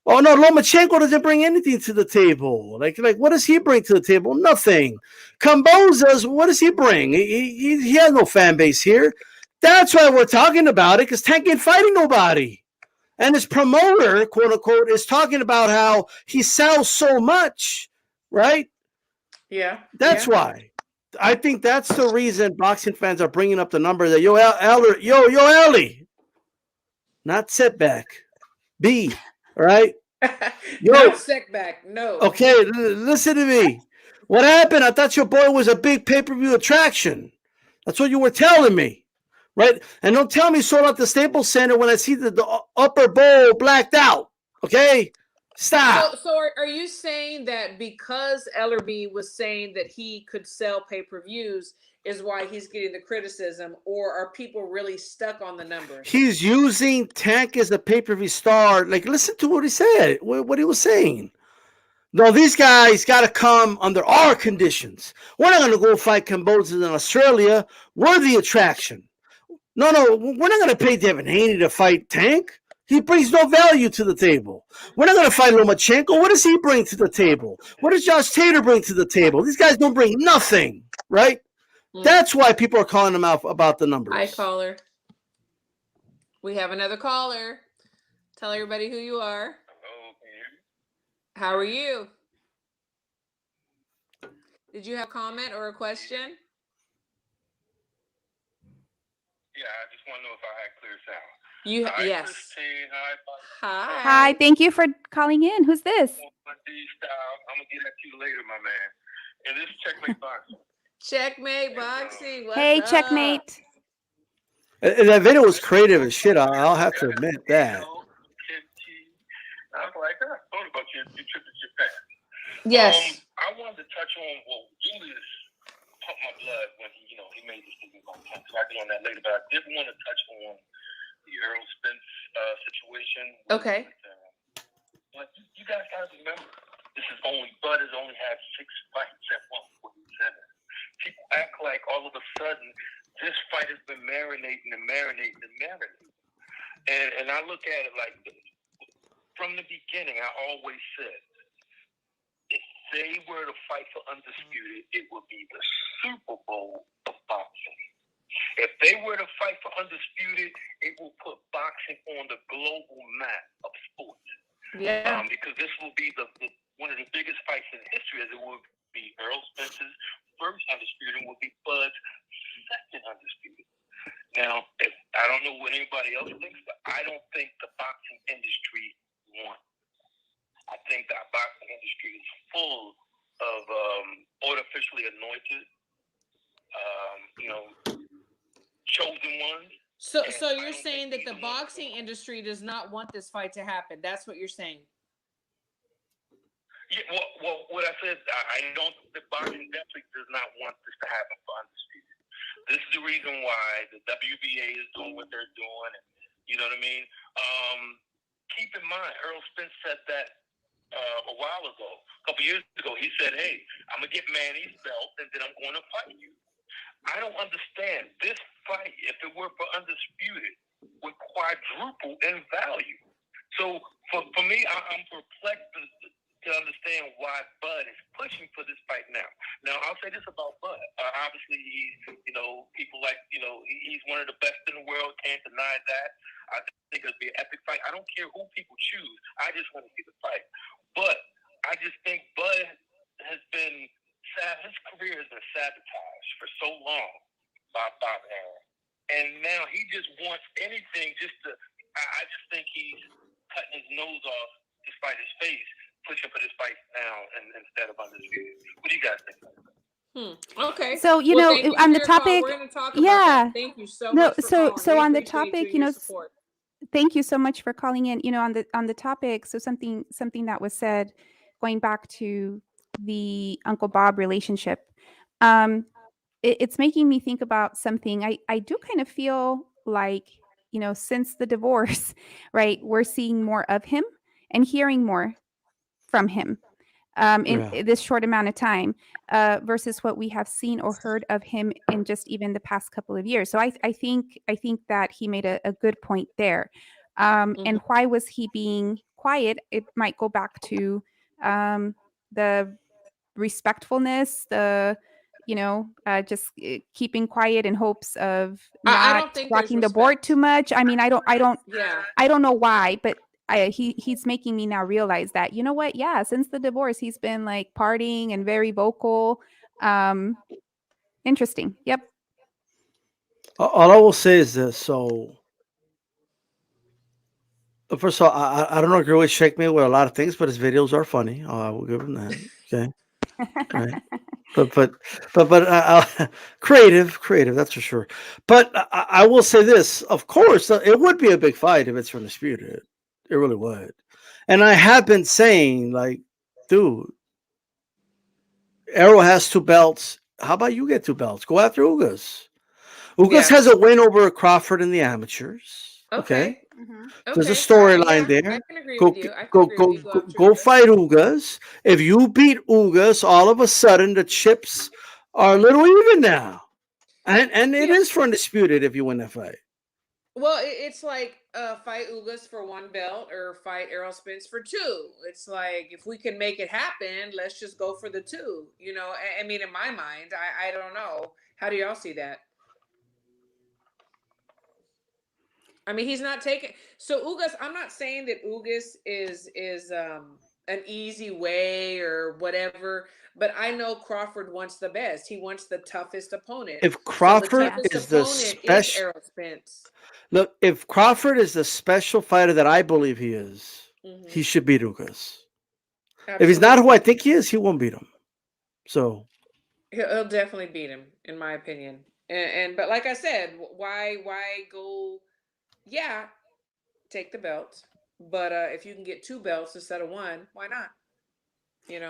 Speaker 3: Oh no, Lomachenko doesn't bring anything to the table. Like what does he bring to the table? Nothing. Camboza's, what does he bring? He has no fan base here. That's why we're talking about it, because Tank ain't fighting nobody. And his promoter, quote unquote, is talking about how he sells so much, right?
Speaker 1: Yeah.
Speaker 3: That's why. I think that's the reason boxing fans are bringing up the number that yo Ellie, not setback, B, all right?
Speaker 1: Not setback. No.
Speaker 3: Okay, listen to me. What happened? I thought your boy was a big pay-per-view attraction. That's what you were telling me, right? And don't tell me sold out the Staples Center when I see the upper bowl blacked out. Okay, stop.
Speaker 1: So are you saying that because Ellerby was saying that he could sell pay-per-views is why he's getting the criticism, or are people really stuck on the numbers?
Speaker 3: He's using Tank as a pay-per-view star. Like, listen to what he said, what he was saying. No, these guys got to come under our conditions. We're not going to go fight Cambodians in Australia. We're the attraction. No, we're not going to pay Devin Haney to fight Tank. He brings no value to the table. We're not going to fight Lomachenko. What does he bring to the table? What does Josh Taylor bring to the table? These guys don't bring nothing, right? That's why people are calling them out about the numbers.
Speaker 1: Hi, caller. We have another caller. Tell everybody who you are. How are you? Did you have a comment or a question?
Speaker 6: Yeah, I just want to know if I had clear sound.
Speaker 1: Hi, yes.
Speaker 6: Christine.
Speaker 1: Hi.
Speaker 2: Hi, thank you for calling in. Who's this?
Speaker 6: I'm going to get at you later, my man. And this is Checkmate Boxing.
Speaker 1: Checkmate Boxing. What's
Speaker 2: Hey,
Speaker 1: up?
Speaker 2: Checkmate.
Speaker 3: And that video was creative as shit. I'll have to admit that.
Speaker 6: I was like, I thought about your trip to Japan.
Speaker 1: Yes.
Speaker 6: I wanted to touch on Julius pumped my blood when he made this thing on time. So I'll get on that later, but I did want to touch on the Errol Spence situation.
Speaker 1: Okay.
Speaker 6: But you guys got to remember, Bud has only had 6 fights at 147. People act like all of a sudden this fight has been marinating. And I look at it like this. From the beginning, I always said, if they were to fight for Undisputed, it would be the Super Bowl of boxing. If they were to fight for Undisputed, it will put boxing on the global map of sports.
Speaker 1: Yeah.
Speaker 6: Because this will be when one of the biggest fights in history, as it would be Earl Spence's first undisputed, would be Bud's second undisputed. Now, I don't know what anybody else thinks, but I don't think the boxing industry won. I think the boxing industry is full of artificially anointed, chosen ones.
Speaker 1: So you're saying that the boxing industry does not want this fight to happen. That's what you're saying.
Speaker 6: Yeah, well, what I said, I don't. The boxing definitely does not want this to happen for undisputed. This is the reason why the WBA is doing what they're doing, and you know what I mean. Keep in mind, Earl Spence said that a while ago, a couple years ago. He said, "Hey, I'm gonna get Manny's belt, and then I'm going to fight you." I don't understand this fight. If it were for undisputed, would quadruple in value. So for me, I'm perplexed to understand why Bud is pushing for this fight now. Now, I'll say this about Bud. Obviously, he's, people like, he's one of the best in the world. Can't deny that. I think it'll be an epic fight. I don't care who people choose. I just want to see the fight. But I just think Bud has been, his career has been sabotaged for so long by Bob Arum. And now he just wants anything just to, I just think he's cutting his nose off to spite his face, pushing for this fight now instead of undisputed. What do you guys think?
Speaker 1: Okay.
Speaker 2: So
Speaker 1: thank you
Speaker 2: on
Speaker 1: for
Speaker 2: the
Speaker 1: your call.
Speaker 2: topic,
Speaker 1: We're going to talk about that. Thank you so much for calling.
Speaker 2: So
Speaker 1: We
Speaker 2: on the
Speaker 1: appreciate
Speaker 2: topic,
Speaker 1: your support.
Speaker 2: thank you so much for calling in. On the topic, so something that was said, going back to the Uncle Bob relationship, it's making me think about something. I do kind of feel like, since the divorce, right, we're seeing more of him and hearing more from him in this short amount of time versus what we have seen or heard of him in just even the past couple of years. So I think that he made a good point there. And why was he being quiet? It might go back to the respectfulness, the just keeping quiet in hopes of
Speaker 1: I don't
Speaker 2: not
Speaker 1: think
Speaker 2: rocking
Speaker 1: there's
Speaker 2: the board
Speaker 1: respect.
Speaker 2: too much. I mean, I don't
Speaker 1: Yeah.
Speaker 2: I don't know why, but he's making me now realize that, you know what? Yeah, since the divorce, he's been like partying and very vocal. Interesting. Yep.
Speaker 3: All I will say is this. So, first of all, I don't agree with Shake Me with a lot of things, but his videos are funny. I will give him that. Okay. Right. But creative, that's for sure. But I will say this: of course, it would be a big fight if it's from Disputed. It really would. And I have been saying, like, dude, Arrow has 2 belts. How about you get 2 belts? Go after Ugas. Ugas has a win over Crawford in the amateurs. Okay. There's a storyline there.
Speaker 1: I can agree with you.
Speaker 3: Go fight Ugas. If you beat Ugas, all of a sudden the chips are a little even now. And it is for undisputed if you win that fight.
Speaker 1: Well, it's like fight Ugas for 1 belt or fight Errol Spence for 2. It's like, if we can make it happen, let's just go for the 2. I mean, in my mind, I don't know. How do y'all see that? I mean, he's not taking. So Ugas, I'm not saying that Ugas is an easy way or whatever, but I know Crawford wants the best. He wants the toughest opponent.
Speaker 3: If Crawford
Speaker 1: is the special Errol Spence.
Speaker 3: Look, if Crawford is the special fighter that I believe he is, he should beat Ugas. Absolutely. If he's not who I think he is, he won't beat him. So
Speaker 1: he'll definitely beat him, in my opinion. But like I said, why go? Yeah, take the belt. But if you can get 2 belts instead of 1, why not?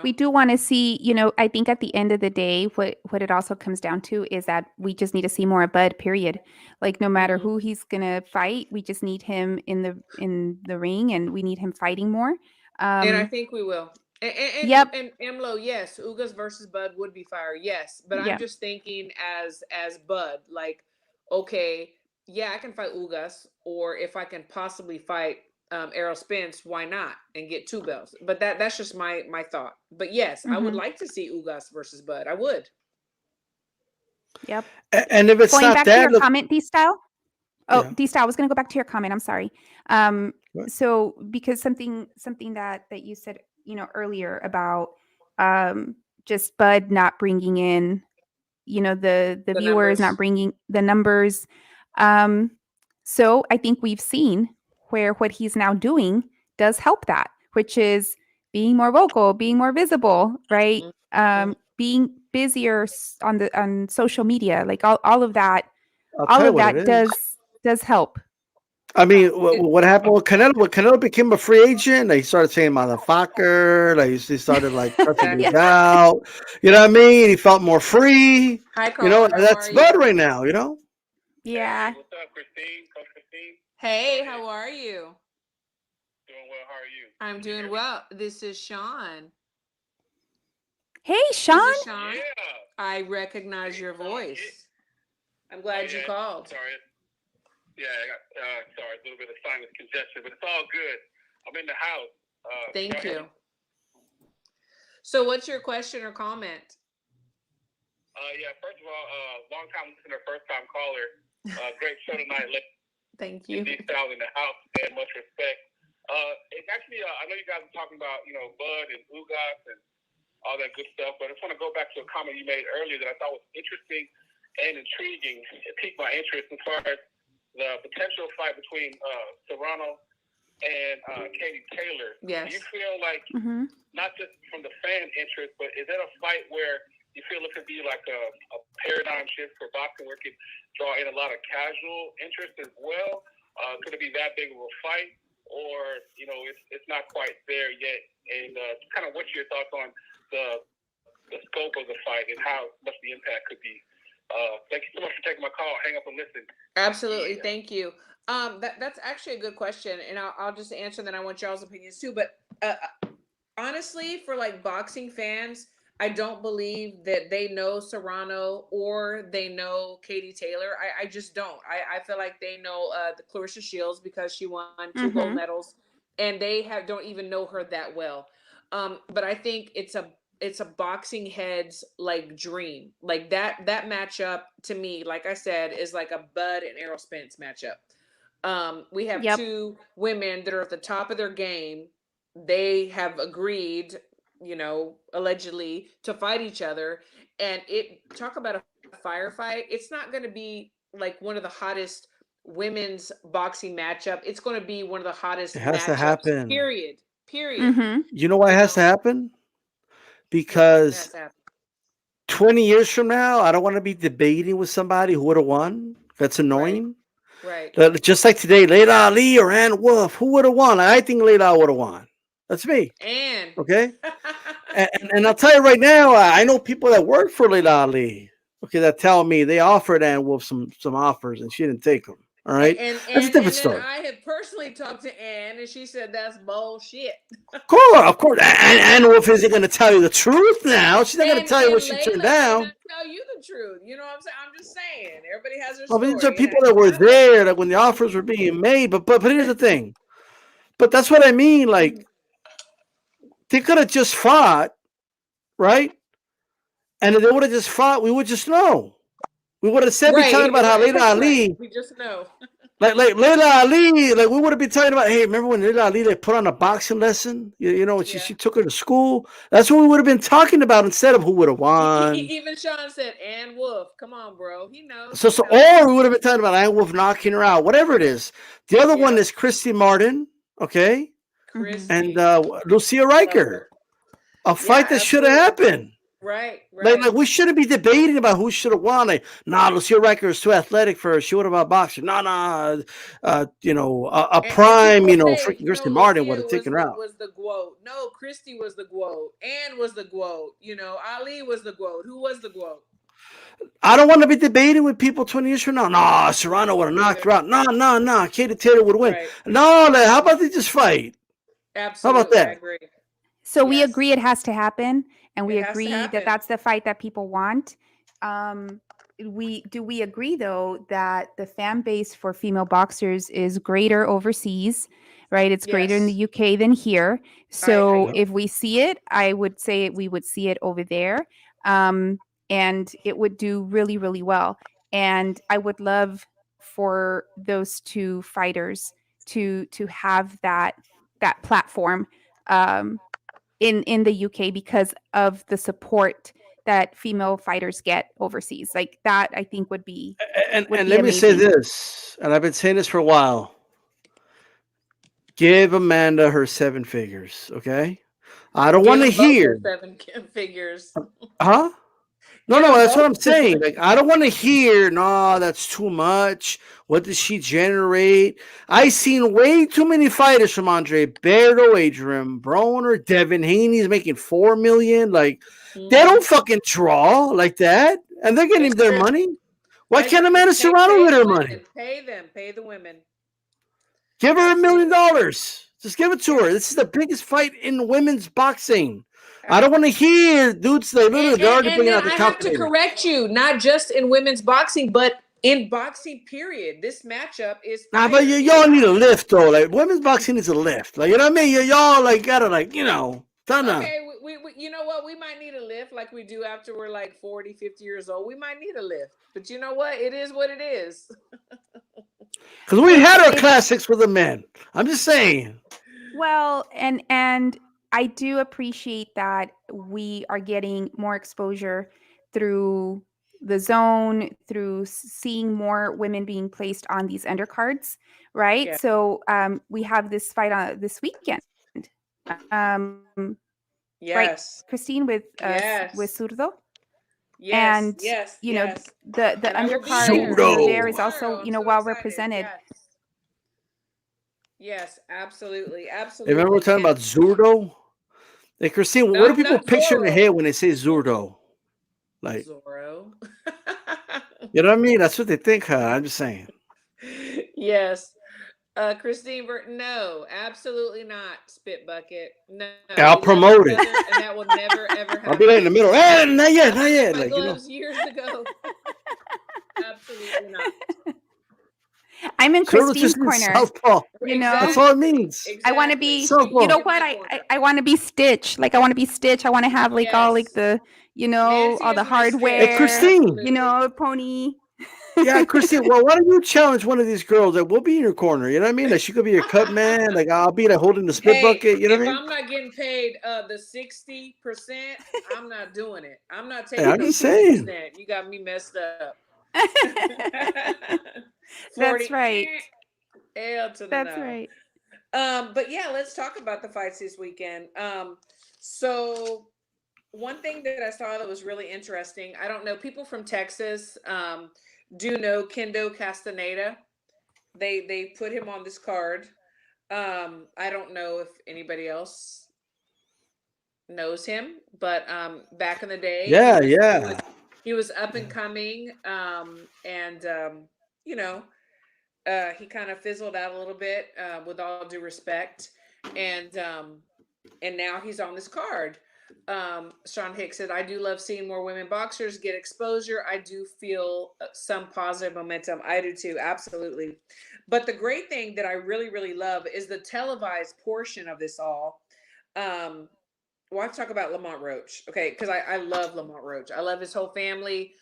Speaker 2: We do want to see, I think at the end of the day, what it also comes down to is that we just need to see more of Bud, period. Like, no matter who he's going to fight, we just need him in the ring, and we need him fighting more.
Speaker 1: And I think we will. And Emlo, yes, Ugas versus Bud would be fire, yes. But I'm just thinking as Bud, like, okay, yeah, I can fight Ugas, or if I can possibly fight Errol Spence, why not, and get 2 belts? But that's just my thought. But yes, I would like to see Ugas versus Bud. I would.
Speaker 2: Yep.
Speaker 3: And if it's
Speaker 2: going
Speaker 3: not
Speaker 2: back
Speaker 3: that,
Speaker 2: to your comment, D-Style. Oh,
Speaker 3: Yeah.
Speaker 2: D-Style, I was going to go back to your comment. I'm sorry. So because something that you said, earlier about just Bud not bringing in, the viewers,
Speaker 1: numbers.
Speaker 2: not bringing the numbers. So I think we've seen where what he's now doing does help that, which is being more vocal, being more visible, right? Being busier on social media, like all of that,
Speaker 3: I'll tell you what it is.
Speaker 2: does help.
Speaker 3: I mean, what happened with Canelo? When Canelo became a free agent, they started saying motherfucker. Like, he started like cussing things out. You know what I mean? He felt more free.
Speaker 1: Hi, Carl. How
Speaker 3: That's
Speaker 1: are
Speaker 3: Bud
Speaker 1: you?
Speaker 3: right now.
Speaker 2: Yeah.
Speaker 5: Hey, what's up, Christine? Coach Christine?
Speaker 1: Hey, how are you?
Speaker 5: Doing well. How are you?
Speaker 1: I'm doing well. This is Sean.
Speaker 2: Hey, Sean.
Speaker 1: This is Sean.
Speaker 5: Yeah.
Speaker 1: I recognize your voice. I'm glad you called.
Speaker 5: Sorry. Yeah, I got sorry, a little bit of sinus congestion, but it's all good. I'm in the house.
Speaker 1: Thank you. So what's your question or comment?
Speaker 5: Yeah, first of all, long time listener, first time caller. Great show tonight.
Speaker 1: Thank you.
Speaker 5: Style in the house, and much respect. It's actually, I know you guys are talking about, Bud and Ugas and all that good stuff, but I just want to go back to a comment you made earlier that I thought was interesting and intriguing. It piqued my interest as far as the potential fight between Serrano and Katie Taylor.
Speaker 1: Yes.
Speaker 5: Do you feel like, not just from the fan interest, but is that a fight where you feel it could be like a paradigm shift for boxing where it could draw in a lot of casual interest as well? Could it be that big of a fight? Or, it's not quite there yet? And kind of what's your thoughts on the scope of the fight and how much the impact could be? Thank you so much for taking my call. Hang up and listen.
Speaker 1: Absolutely. Thank you. That's actually a good question. And I'll just answer, then I want y'all's opinions too. But honestly, for like boxing fans, I don't believe that they know Serrano or they know Katie Taylor. I just don't. I feel like they know the Clarissa Shields because she won 2 gold medals, and they don't even know her that well. But I think it's a boxing head's like dream. Like that matchup to me, like I said, is like a Bud and Errol Spence matchup. We have 2 women that are at the top of their game. They have agreed, allegedly to fight each other, and talk about a firefight. It's not going to be like one of the hottest women's boxing matchup. It's going to be one of the hottest
Speaker 3: It has to
Speaker 1: matchups.
Speaker 3: happen.
Speaker 1: Period.
Speaker 3: You know why it has to happen? Because 20 years from now, I don't want to be debating with somebody who would have won. That's annoying.
Speaker 1: Right.
Speaker 3: Just like today, Layla Ali or Ann Wolf, who would have won? I think Layla would have won. That's me.
Speaker 1: And
Speaker 3: okay. and I'll tell you right now, I know people that work for Layla Ali. Okay, that tell me they offered Ann Wolf some offers and she didn't take them. All right, that's a different story.
Speaker 1: I have personally talked to Ann, and she said that's bullshit.
Speaker 3: Of course. Ann Wolf isn't going to tell you the truth now. She's not going to tell you what she turned down.
Speaker 1: Not tell you the truth. You know what I'm saying? I'm just saying. Everybody has their
Speaker 3: Well,
Speaker 1: story.
Speaker 3: these are people that were there that when the offers were being made. But here's the thing. But that's what I mean. Like, they could have just fought, right? And if they would have just fought, we would just know. We would have said, be talking about how Layla Ali.
Speaker 1: We just know.
Speaker 3: like Layla Ali, like we would have been talking about, hey, remember when Layla Ali, they put on a boxing lesson? She took her to school. That's what we would have been talking about instead of who would have won.
Speaker 1: Even Sean said, Ann Wolf. Come on, bro. He knows.
Speaker 3: Or we would have been talking about Ann Wolf knocking her out, whatever it is. The other one is Christy Martin, okay? And Lucia Riker. A fight that should have happened.
Speaker 1: Right.
Speaker 3: Like we shouldn't be debating about who should have won. Like, Lucia Riker is too athletic for her. She would have been a boxer. A prime, freaking Christy Martin would have taken her out.
Speaker 1: Was the GWOAT. No, Christy was the GWOAT. Ann was the GWOAT. Ali was the GWOAT. Who was the GWOAT?
Speaker 3: I don't want to be debating with people 20 years from now. No, Serrano would have knocked her out. No. Katie Taylor would win. Right. No, how about they just fight?
Speaker 1: Absolutely.
Speaker 3: How about that?
Speaker 1: I agree.
Speaker 2: So we agree it has to happen, and we agree that that's the fight that people want. We agree though that the fan base for female boxers is greater overseas, right? It's greater in the UK than here. So if we see it, I would say we would see it over there, and it would do really, really well. And I would love for those 2 fighters to have that platform. in the UK because of the support that female fighters get overseas. Like that, I think would be
Speaker 3: And
Speaker 2: would be
Speaker 3: let me say
Speaker 2: amazing.
Speaker 3: this, and I've been saying this for a while. Give Amanda her 7 figures, okay? I don't
Speaker 1: Give
Speaker 3: want to
Speaker 1: them both
Speaker 3: hear,
Speaker 1: their 7 figures.
Speaker 3: huh? No,
Speaker 1: Give
Speaker 3: no,
Speaker 1: them
Speaker 3: that's what I'm
Speaker 1: both.
Speaker 3: saying. Like, I don't want to hear, no, that's too much. What does she generate? I seen way too many fighters from Andre Berto, Adrian Broner, Devin Haney's making $4 million. Like, they don't fucking draw like that, and they're getting
Speaker 1: It's
Speaker 3: their
Speaker 1: true.
Speaker 3: money. Why
Speaker 1: That's
Speaker 3: can't
Speaker 1: true.
Speaker 3: Amanda Serrano get
Speaker 1: the
Speaker 3: her
Speaker 1: women.
Speaker 3: money?
Speaker 1: Pay them. Pay the women.
Speaker 3: Give her $1 million.
Speaker 1: Absolutely.
Speaker 3: Just give it to her. This is the biggest fight in women's boxing. I don't want to hear dudes like literally they're already
Speaker 1: And
Speaker 3: bringing
Speaker 1: then
Speaker 3: out the
Speaker 1: I have to
Speaker 3: calculator.
Speaker 1: correct you, not just in women's boxing, but in boxing, period. This matchup is
Speaker 3: Nah,
Speaker 1: fire.
Speaker 3: but y'all need a lift though. Like women's boxing needs a lift. Like you know what I mean? Y'all like gotta like done.
Speaker 1: Okay, we you know what? We might need a lift like we do after we're like 40, 50 years old. We might need a lift. But you know what? It is what it is.
Speaker 3: Because we had our
Speaker 2: It's-
Speaker 3: classics for the men. I'm just saying.
Speaker 2: Well, and I do appreciate that we are getting more exposure through the zone, through seeing more women being placed on these undercards, right?
Speaker 1: Yeah.
Speaker 2: So we have this fight on this weekend, right,
Speaker 1: Yes.
Speaker 2: Christine, with
Speaker 1: Yes.
Speaker 2: Zurdo,
Speaker 1: Yes.
Speaker 2: and
Speaker 1: Yes.
Speaker 2: you know
Speaker 1: Yes.
Speaker 2: the
Speaker 1: And I will be
Speaker 2: undercard,
Speaker 3: Zurdo.
Speaker 2: there is
Speaker 1: tomorrow.
Speaker 2: also
Speaker 1: I'm so
Speaker 2: well
Speaker 1: excited.
Speaker 2: represented.
Speaker 1: Yes. Yes, absolutely.
Speaker 3: Hey,
Speaker 1: Absolutely.
Speaker 3: remember we're talking
Speaker 1: And
Speaker 3: about Zurdo? Hey, Christine, what do people
Speaker 1: not
Speaker 3: picture in their head
Speaker 1: Zorro.
Speaker 3: when they say Zurdo? Like,
Speaker 1: Zorro.
Speaker 3: you know what I mean? That's what they think, huh? I'm just saying.
Speaker 1: Yes. Christine Burton, no, absolutely not. Spit bucket. No.
Speaker 3: I'll
Speaker 1: We love
Speaker 3: promote
Speaker 1: each
Speaker 3: it.
Speaker 1: other, and that will never ever happen.
Speaker 3: I'll be like in the middle. Hey, not yet, not
Speaker 1: I
Speaker 3: yet.
Speaker 1: hung my
Speaker 3: Like,
Speaker 1: gloves years ago. Absolutely not.
Speaker 2: I'm in
Speaker 3: Zurdo
Speaker 2: Christine's
Speaker 3: just means
Speaker 2: corner.
Speaker 3: southpaw.
Speaker 2: You know?
Speaker 3: That's all it means.
Speaker 2: I want to
Speaker 1: Exactly.
Speaker 2: be,
Speaker 3: Softball.
Speaker 2: you know
Speaker 1: Get in
Speaker 2: what?
Speaker 1: my corner.
Speaker 2: I want to be Stitch. Like I want to be Stitch. I want to have like all like
Speaker 1: Yes.
Speaker 2: the,
Speaker 1: Nancy
Speaker 2: all the
Speaker 1: is my Stitch.
Speaker 2: hardware.
Speaker 3: Hey, Christine.
Speaker 2: You know, pony.
Speaker 3: Yeah, Christine. Well, why don't you challenge one of these girls? Like, we'll be in your corner. You know what I mean? Like, she could be your cut man. Like, I'll be like holding the spit
Speaker 1: Hey,
Speaker 3: bucket. You know
Speaker 1: if
Speaker 3: what I mean?
Speaker 1: I'm not getting paid the 60%, I'm not doing it. I'm not
Speaker 3: Hey,
Speaker 1: taking
Speaker 3: I'm
Speaker 1: no
Speaker 3: just saying.
Speaker 1: 60%. You got me messed up.
Speaker 2: That's
Speaker 1: 40,
Speaker 2: right.
Speaker 1: L to the
Speaker 2: That's
Speaker 1: no.
Speaker 2: right.
Speaker 1: But yeah, let's talk about the fights this weekend. So one thing that I saw that was really interesting, I don't know, people from Texas do know Kendo Castaneda. They put him on this card. I don't know if anybody else knows him, but back in the day,
Speaker 3: Yeah,
Speaker 1: he
Speaker 3: yeah.
Speaker 1: was up and coming, and you know, he kind of fizzled out a little bit, with all due respect, and now he's on this card. Sean Hicks said, "I do love seeing more women boxers get exposure. I do feel some positive momentum. I do too, absolutely." But the great thing that I really, really love is the televised portion of this all. Well, I talk about Lamont Roach, okay? Because I love Lamont Roach. I love his whole family.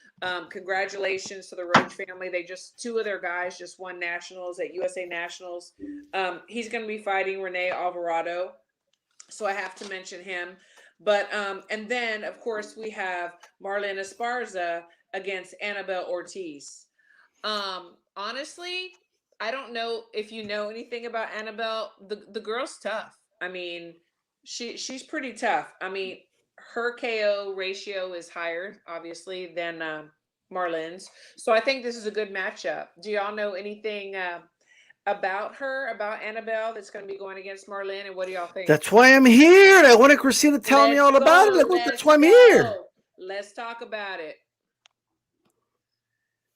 Speaker 1: Congratulations to the Roach family. They just, 2 of their guys just won nationals at USA Nationals. He's going to be fighting Rene Alvarado, so I have to mention him. But and then of course we have Marlin Esparza against Annabelle Ortiz. Honestly, I don't know if you know anything about Annabelle. The girl's tough. I mean, she's pretty tough. I mean, her KO ratio is higher, obviously, than Marlin's. So I think this is a good matchup. Do y'all know anything about her, about Annabelle, that's going to be going against Marlin, and what do y'all think?
Speaker 3: That's why I'm here. I wanted Christina to tell me all about it. Like, well, that's why I'm here.
Speaker 1: Let's talk about it.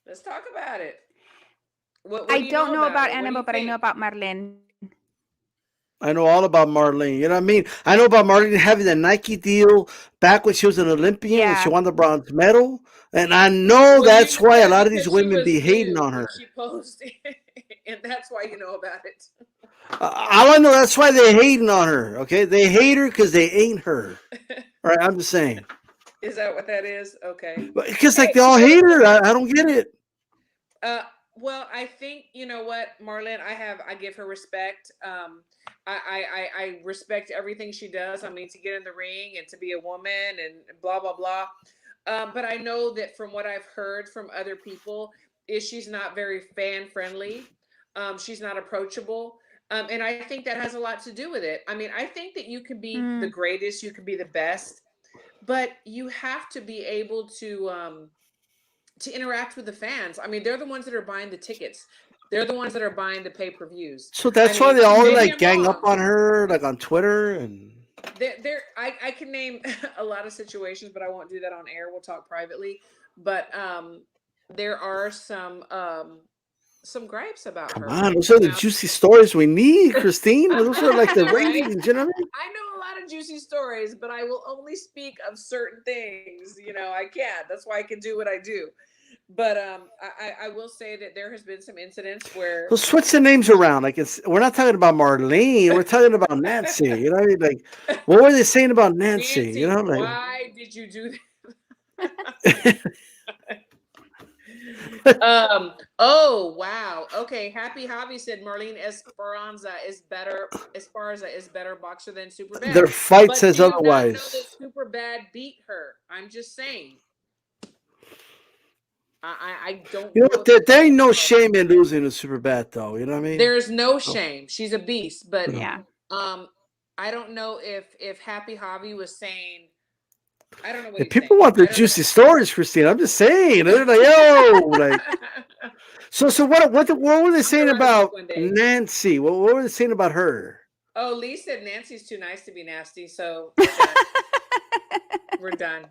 Speaker 1: Let's talk about it. What
Speaker 2: I
Speaker 1: do you
Speaker 2: don't know about
Speaker 1: it? What do
Speaker 2: Annabelle,
Speaker 1: you
Speaker 2: but I know
Speaker 1: think?
Speaker 2: about Marlene.
Speaker 3: I know all about Marlene. You know what I mean? I know about Marlene having the Nike deal back when she was an Olympian, when she
Speaker 2: Yeah.
Speaker 3: won the bronze medal. And I know
Speaker 1: Well,
Speaker 3: that's
Speaker 1: you know
Speaker 3: why a
Speaker 1: that
Speaker 3: lot of these
Speaker 1: because she
Speaker 3: women
Speaker 1: was
Speaker 3: be hating
Speaker 1: nude
Speaker 3: on
Speaker 1: when
Speaker 3: her.
Speaker 1: she posed, and that's why you know about it.
Speaker 3: All I know, that's why they hating on her. Okay, they hate her because they ain't her. All right, I'm just saying.
Speaker 1: Is that what that is? Okay.
Speaker 3: Because like
Speaker 1: Hey,
Speaker 3: they all
Speaker 1: well,
Speaker 3: hate her. I don't get it.
Speaker 1: Well, I think, you know what, Marlon, I give her respect. I respect everything she does. I mean, to get in the ring and to be a woman and blah blah blah. But I know that from what I've heard from other people, is she's not very fan friendly. She's not approachable. And I think that has a lot to do with it. I mean, I think that you can be the greatest, you can be the best, but you have to be able to interact with the fans. I mean, they're the ones that are buying the tickets. They're the ones that are buying the pay-per-views.
Speaker 3: So that's
Speaker 1: I
Speaker 3: why
Speaker 1: mean,
Speaker 3: they all
Speaker 1: maybe
Speaker 3: like
Speaker 1: I'm
Speaker 3: gang up
Speaker 1: wrong.
Speaker 3: on her, like on Twitter and.
Speaker 1: I can name a lot of situations, but I won't do that on air. We'll talk privately. But there are some gripes about
Speaker 3: Come
Speaker 1: her.
Speaker 3: on, those are the
Speaker 1: Now,
Speaker 3: juicy stories we need, Christine. Those are like the
Speaker 1: right?
Speaker 3: ratings, you know what I mean?
Speaker 1: I know a lot of juicy stories, but I will only speak of certain things. You know, I can't. That's why I can do what I do. But I will say that there has been some incidents where
Speaker 3: So switch the names around. Like we're not talking about Marlene, we're talking about Nancy. You know what I mean? Like, what were they saying about Nancy?
Speaker 1: Nancy,
Speaker 3: You know, like
Speaker 1: why did you do that? Oh wow. Okay. Happy Hobby said Marlene Esparza is better. Esparza is better boxer than Superbad.
Speaker 3: their fight
Speaker 1: But
Speaker 3: says
Speaker 1: do you not know that
Speaker 3: otherwise.
Speaker 1: Superbad beat her? I'm just saying. I don't
Speaker 3: You know
Speaker 1: know
Speaker 3: what?
Speaker 1: if
Speaker 3: There ain't no shame in losing to Super Bad, though. You know what I mean?
Speaker 1: there's no
Speaker 3: Oh,
Speaker 1: shame. She's a beast. But
Speaker 2: Yeah.
Speaker 1: I don't know if Happy Hobby was saying. I don't know what
Speaker 3: if
Speaker 1: he's saying.
Speaker 3: people want
Speaker 1: I
Speaker 3: the
Speaker 1: don't know.
Speaker 3: juicy stories, Christine, I'm just saying. They're like, yo, like. So what were they saying
Speaker 1: I'm gonna write a book
Speaker 3: about
Speaker 1: one day.
Speaker 3: Nancy? What were they saying about her?
Speaker 1: Oh, Lee said Nancy's too nice to be nasty, so we're done. We're done.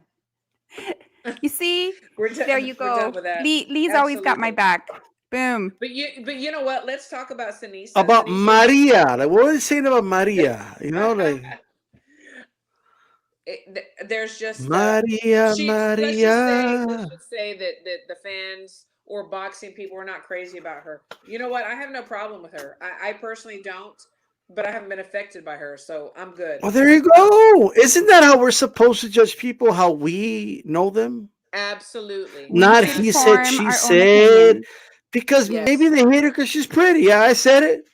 Speaker 2: You see,
Speaker 1: We're done.
Speaker 2: there you
Speaker 1: We're done
Speaker 2: go.
Speaker 1: with that.
Speaker 2: Lee's always got my
Speaker 1: Absolutely.
Speaker 2: back. Boom.
Speaker 1: But you know what? Let's talk about Sinisa.
Speaker 3: About
Speaker 1: Sinisa-
Speaker 3: Maria. Like, what were they saying about Maria? You know, like
Speaker 1: there's just
Speaker 3: Maria,
Speaker 1: let's
Speaker 3: Maria.
Speaker 1: just say that the fans or boxing people are not crazy about her. You know what? I have no problem with her. I personally don't, but I haven't been affected by her, so I'm good.
Speaker 3: Well, there you go. Isn't that how we're supposed to judge people? How we know them?
Speaker 1: Absolutely.
Speaker 2: We
Speaker 3: Not
Speaker 2: can
Speaker 3: he said,
Speaker 2: form
Speaker 3: she
Speaker 2: our own
Speaker 3: said.
Speaker 2: opinions.
Speaker 3: Because
Speaker 1: Yes.
Speaker 3: maybe they hate her because she's pretty. Yeah, I said it.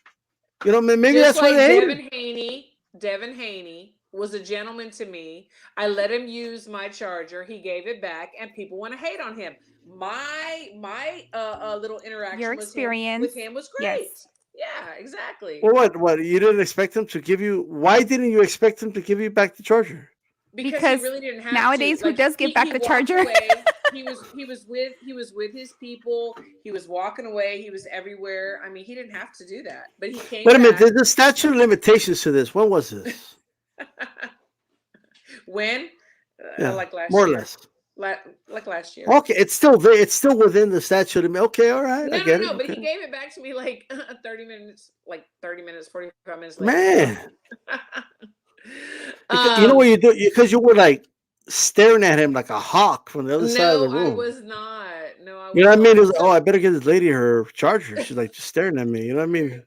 Speaker 3: You know, maybe
Speaker 1: Just
Speaker 3: that's why
Speaker 1: like
Speaker 3: they hate her.
Speaker 1: Devin Haney was a gentleman to me. I let him use my charger. He gave it back, and people want to hate on him. My little interaction
Speaker 2: Your experience.
Speaker 1: with him was great.
Speaker 2: Yes.
Speaker 1: Yeah, exactly.
Speaker 3: Well, what? You didn't expect him to give you? Why didn't you expect him to give you back the charger?
Speaker 1: Because he really didn't have
Speaker 2: nowadays,
Speaker 1: to.
Speaker 2: who does give back
Speaker 1: he
Speaker 2: the
Speaker 1: walked
Speaker 2: charger?
Speaker 1: away. He was with his people. He was walking away. He was everywhere. I mean, he didn't have to do that, but he came.
Speaker 3: Wait a minute.
Speaker 1: back.
Speaker 3: There's a statute of limitations to this. When was this?
Speaker 1: When?
Speaker 3: Yeah,
Speaker 1: Like last
Speaker 3: more
Speaker 1: year.
Speaker 3: or less.
Speaker 1: Like last year.
Speaker 3: Okay, it's still there. It's still within the statute of. Okay, all right. I get it.
Speaker 1: But he
Speaker 3: Okay.
Speaker 1: gave it back to me like 30 minutes, 45 minutes later.
Speaker 3: Man, you know what you do? Because you were like staring at him like a hawk from the other side of the room.
Speaker 1: I was not. No, I was
Speaker 3: You know what I mean? It was
Speaker 1: not.
Speaker 3: like, oh, I better get this lady her charger. She's like just staring at me. You know what I mean?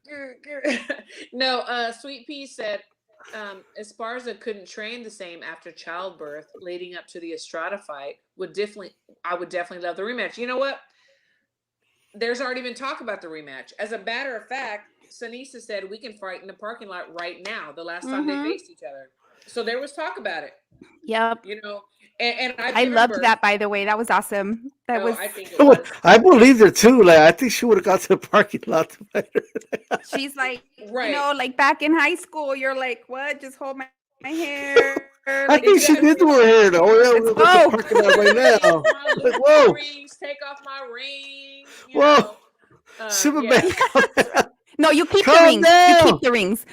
Speaker 1: No, Sweet Pea said Esparza couldn't train the same after childbirth leading up to the Estrada fight. I would definitely love the rematch. You know what? There's already been talk about the rematch. As a matter of fact, Sinisa said we can fight in the parking lot right now, the last time they faced each other. So there was talk about it.
Speaker 2: Yep.
Speaker 1: You know, and
Speaker 2: I loved that, by the way. That was awesome. That was.
Speaker 1: I think it was.
Speaker 3: I believed her too. Like I think she would have got to the parking lot to fight her.
Speaker 2: She's like,
Speaker 1: right.
Speaker 2: You know, like back in high school, you're like, what? Just hold my hair.
Speaker 3: I think she did do her hair though. Oh, yeah, we'll go to the parking lot right now.
Speaker 1: Like, whoa! Rings, take off my rings.
Speaker 3: Whoa! Superman.
Speaker 2: Yeah. No, you keep the rings.
Speaker 3: Down.
Speaker 2: You keep the rings.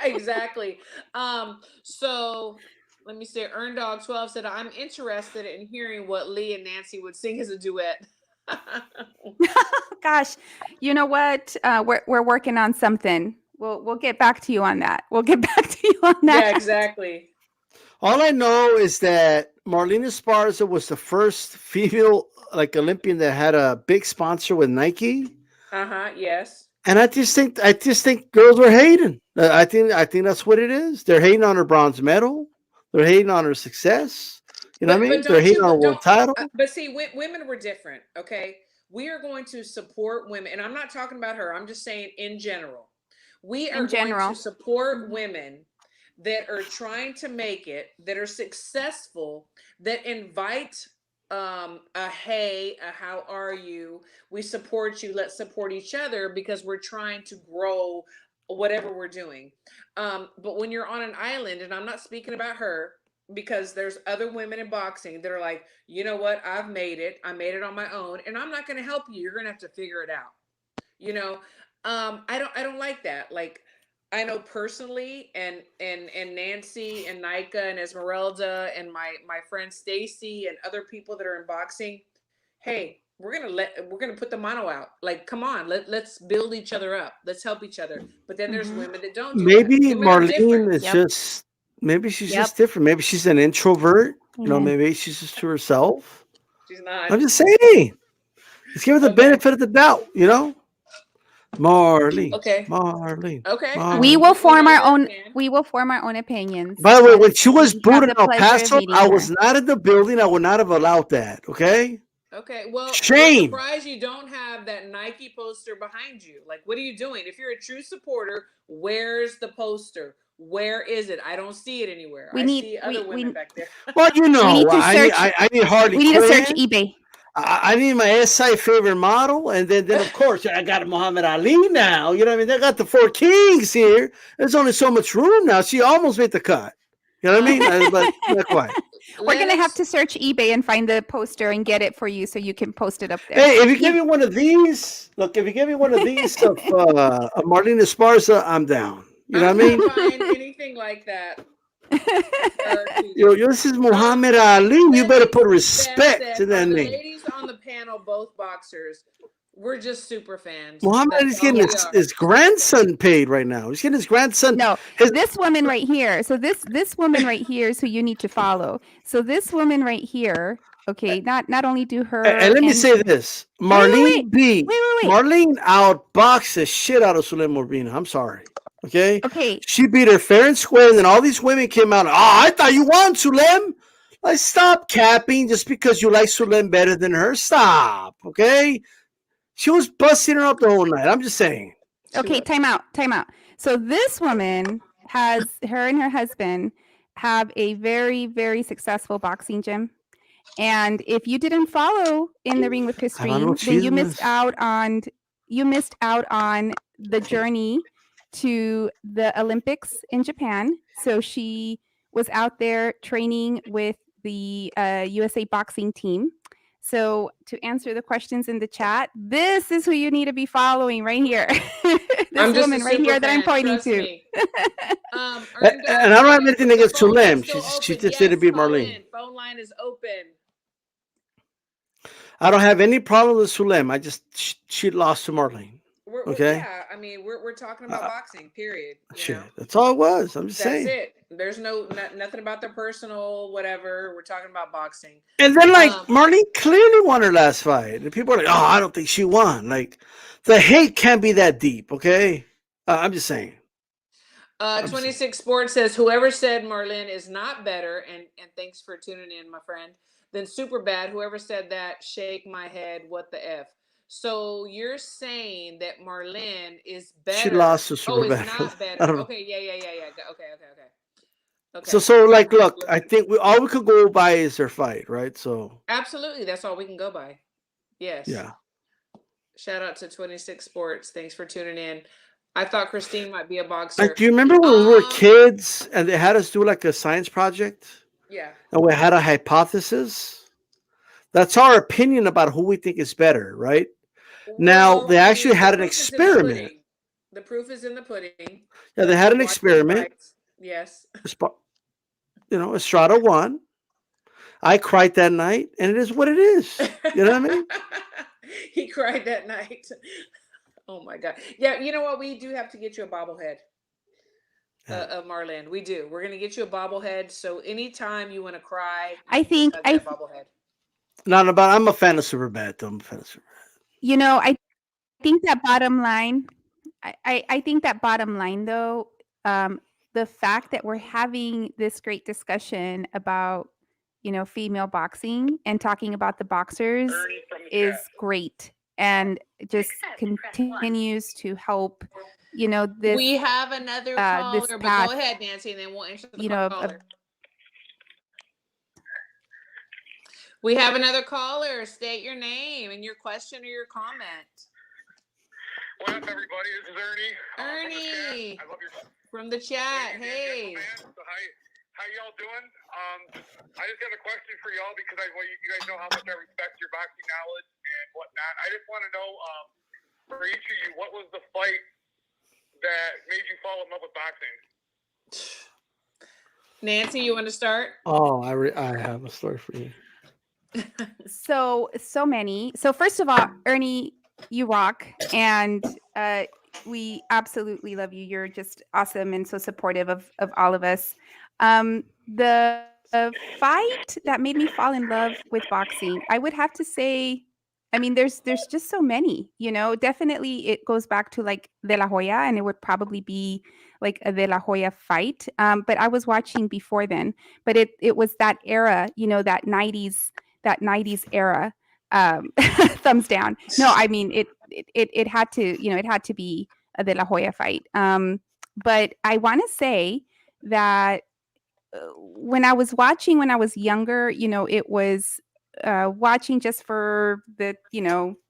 Speaker 1: Exactly. So let me say, EarnDog12 said, I'm interested in hearing what Lee and Nancy would sing as a duet.
Speaker 2: Gosh, you know what? We're working on something. We'll get back to you on that.
Speaker 1: Yeah, exactly.
Speaker 3: All I know is that Marlene Esparza was the first female Olympian that had a big sponsor with Nike.
Speaker 1: Yes.
Speaker 3: And I just think girls were hating. I think that's what it is. They're hating on her bronze medal. They're hating on her success. You know what I mean? They're hating on her world title.
Speaker 1: But see, women were different. Okay, we are going to support women, and I'm not talking about her. I'm just saying in general. We are
Speaker 2: In
Speaker 1: going
Speaker 2: general.
Speaker 1: to support women that are trying to make it, that are successful, that invite a hey, a how are you? We support you. Let's support each other because we're trying to grow whatever we're doing. But when you're on an island, and I'm not speaking about her, because there's other women in boxing that are like, you know what, I've made it. I made it on my own, and I'm not going to help you. You're going to have to figure it out. You know, I don't like that. Like, I know personally, and Nancy and Nika and Esmeralda and my friend Stacy and other people that are in boxing. Hey, we're gonna put the mono out. Like, come on, let's build each other up. Let's help each other. But then there's women that don't do that.
Speaker 3: Maybe
Speaker 1: Women are different.
Speaker 3: Marlene is
Speaker 2: Yep.
Speaker 3: just maybe she's
Speaker 2: Yep.
Speaker 3: just different. Maybe she's an introvert. You know,
Speaker 2: Amen.
Speaker 3: maybe she's just to herself.
Speaker 1: She's not.
Speaker 3: I'm just saying. Let's give her the
Speaker 1: Okay.
Speaker 3: benefit of the doubt, you know? Marlene.
Speaker 1: Okay.
Speaker 3: Marlene.
Speaker 1: Okay.
Speaker 3: Marlene.
Speaker 2: We will form our own.
Speaker 1: understand.
Speaker 2: We will form our own opinions.
Speaker 3: By the way, when
Speaker 2: once
Speaker 3: she was
Speaker 2: we have
Speaker 3: booed in
Speaker 2: the
Speaker 3: El
Speaker 2: pleasure of
Speaker 3: Paso,
Speaker 2: meeting
Speaker 3: I
Speaker 2: her.
Speaker 3: was not in the building. I would not have allowed that. Okay?
Speaker 1: Okay, well,
Speaker 3: Shame.
Speaker 1: we're surprised you don't have that Nike poster behind you. Like, what are you doing? If you're a true supporter, where's the poster? Where is it? I don't see it anywhere.
Speaker 2: We
Speaker 1: I
Speaker 2: need-
Speaker 1: see other women back there.
Speaker 3: Well, you know,
Speaker 2: We need to
Speaker 3: I
Speaker 2: search.
Speaker 3: need Harley
Speaker 2: We need to search
Speaker 3: Quinn.
Speaker 2: eBay.
Speaker 3: I need my SI favorite model, and then of course I got Muhammad Ali now. You know what I mean? They got the four kings here. There's only so much room now. She almost made the cut. You know what I mean? But not quite.
Speaker 2: We're gonna have to search eBay and find the poster and get it for you so you can post it up there.
Speaker 3: Hey, if you give me one of these, look, if you give me one of these of Marlin Esparza, I'm down. You know what I mean?
Speaker 1: I'm not buying anything like that.
Speaker 3: Yo, this is Muhammad Ali. You better put respect to that
Speaker 1: the
Speaker 3: name.
Speaker 1: ladies on the panel, both boxers, we're just super fans.
Speaker 3: Muhammad
Speaker 1: That's
Speaker 3: is
Speaker 1: all
Speaker 3: getting
Speaker 1: we
Speaker 3: his,
Speaker 1: are.
Speaker 3: his grandson paid right now. He's getting his grandson.
Speaker 2: No,
Speaker 3: his,
Speaker 2: this woman right here. So this woman right here is who you need to follow. So this woman right here. Okay, not only do her.
Speaker 3: and let me say this: Marlene B.
Speaker 2: Wait.
Speaker 3: Marlene outboxed the shit out of Suleim Urbina. I'm sorry. Okay.
Speaker 2: Okay.
Speaker 3: She beat her fair and square, and then all these women came out. Oh, I thought you won, Suleim. Like, stop capping just because you like Suleim better than her. Stop. Okay. She was busting her up the whole night. I'm just saying.
Speaker 2: Okay, time out. So this woman her and her husband have a very, very successful boxing gym. And if you didn't follow In the Ring with Christine, then you missed out on the journey to the Olympics in Japan. So she was out there training with the USA boxing team. So to answer the questions in the chat, this is who you need to be following right here. This woman right here that I'm pointing to.
Speaker 3: And I don't have anything against Suleim. She just didn't beat Marlene.
Speaker 1: Phone line is open.
Speaker 3: I don't have any problem with Suleim. I just she lost to Marlene. Okay.
Speaker 1: Yeah, I mean we're talking about boxing. Period.
Speaker 3: Shit, that's all it was. I'm just saying.
Speaker 1: That's it. There's nothing about their personal whatever. We're talking about boxing.
Speaker 3: And then Marlene clearly won her last fight, and people are like, "Oh, I don't think she won." Like, the hate can't be that deep. Okay, I'm just saying.
Speaker 1: 26 Sports says whoever said Marlene is not better, and thanks for tuning in, my friend. Then super bad. Whoever said that, shake my head. What the F? So you're saying that Marlene is better?
Speaker 3: She lost to super bad.
Speaker 1: It's not better. Okay, yeah. Okay.
Speaker 3: So like, look, I think all we could go by is their fight, right? So
Speaker 1: absolutely, that's all we can go by. Yes.
Speaker 3: Yeah.
Speaker 1: Shout out to 26 Sports. Thanks for tuning in. I thought Christine might be a boxer.
Speaker 3: Like, do you remember when we were kids and they had us do like a science project?
Speaker 1: Yeah.
Speaker 3: And we had a hypothesis. That's our opinion about who we think is better, right? Now they actually had an experiment.
Speaker 1: The proof is in the pudding.
Speaker 3: Yeah, they had an experiment.
Speaker 1: Yes.
Speaker 3: Estrada won. I cried that night, and it is what it is. You know what I mean?
Speaker 1: He cried that night. Oh my God. Yeah, you know what? We do have to get you a bobblehead of Marlene. We do. We're gonna get you a bobblehead. So anytime you want to cry,
Speaker 2: I think
Speaker 1: bobblehead.
Speaker 3: No, but I'm a fan of Superbad. I'm a fan of Superbad.
Speaker 2: I think that bottom line. I think that bottom line, though, the fact that we're having this great discussion about, female boxing and talking about the boxers is great, and just continues to help, this,
Speaker 1: We have another
Speaker 2: this
Speaker 1: caller, but
Speaker 2: path,
Speaker 1: go ahead, Nancy, and then we'll answer the
Speaker 2: of
Speaker 1: caller. We have another caller. State your name and your question or your comment.
Speaker 6: What up, everybody? This is Ernie.
Speaker 1: Ernie,
Speaker 6: I love your
Speaker 1: from the chat. Hey.
Speaker 6: man. So how y'all doing? I just got a question for y'all because you guys know how much I respect your boxing knowledge and whatnot. I just want to know for each of you, what was the fight that made you fall in love with boxing?
Speaker 1: Nancy, you want to start?
Speaker 3: Oh, I have a story for you.
Speaker 2: So many. So first of all, Ernie, you rock, and we absolutely love you. You're just awesome and so supportive of all of us. The fight that made me fall in love with boxing, I would have to say, I mean, there's just so many, definitely it goes back to like De La Hoya, and it would probably be like a De La Hoya fight. But I was watching before then, but it was that era, that 90s era. Thumbs down. No, I mean it had to, it had to be a De La Hoya fight. But I want to say that when I was watching when I was younger, it was watching just for the,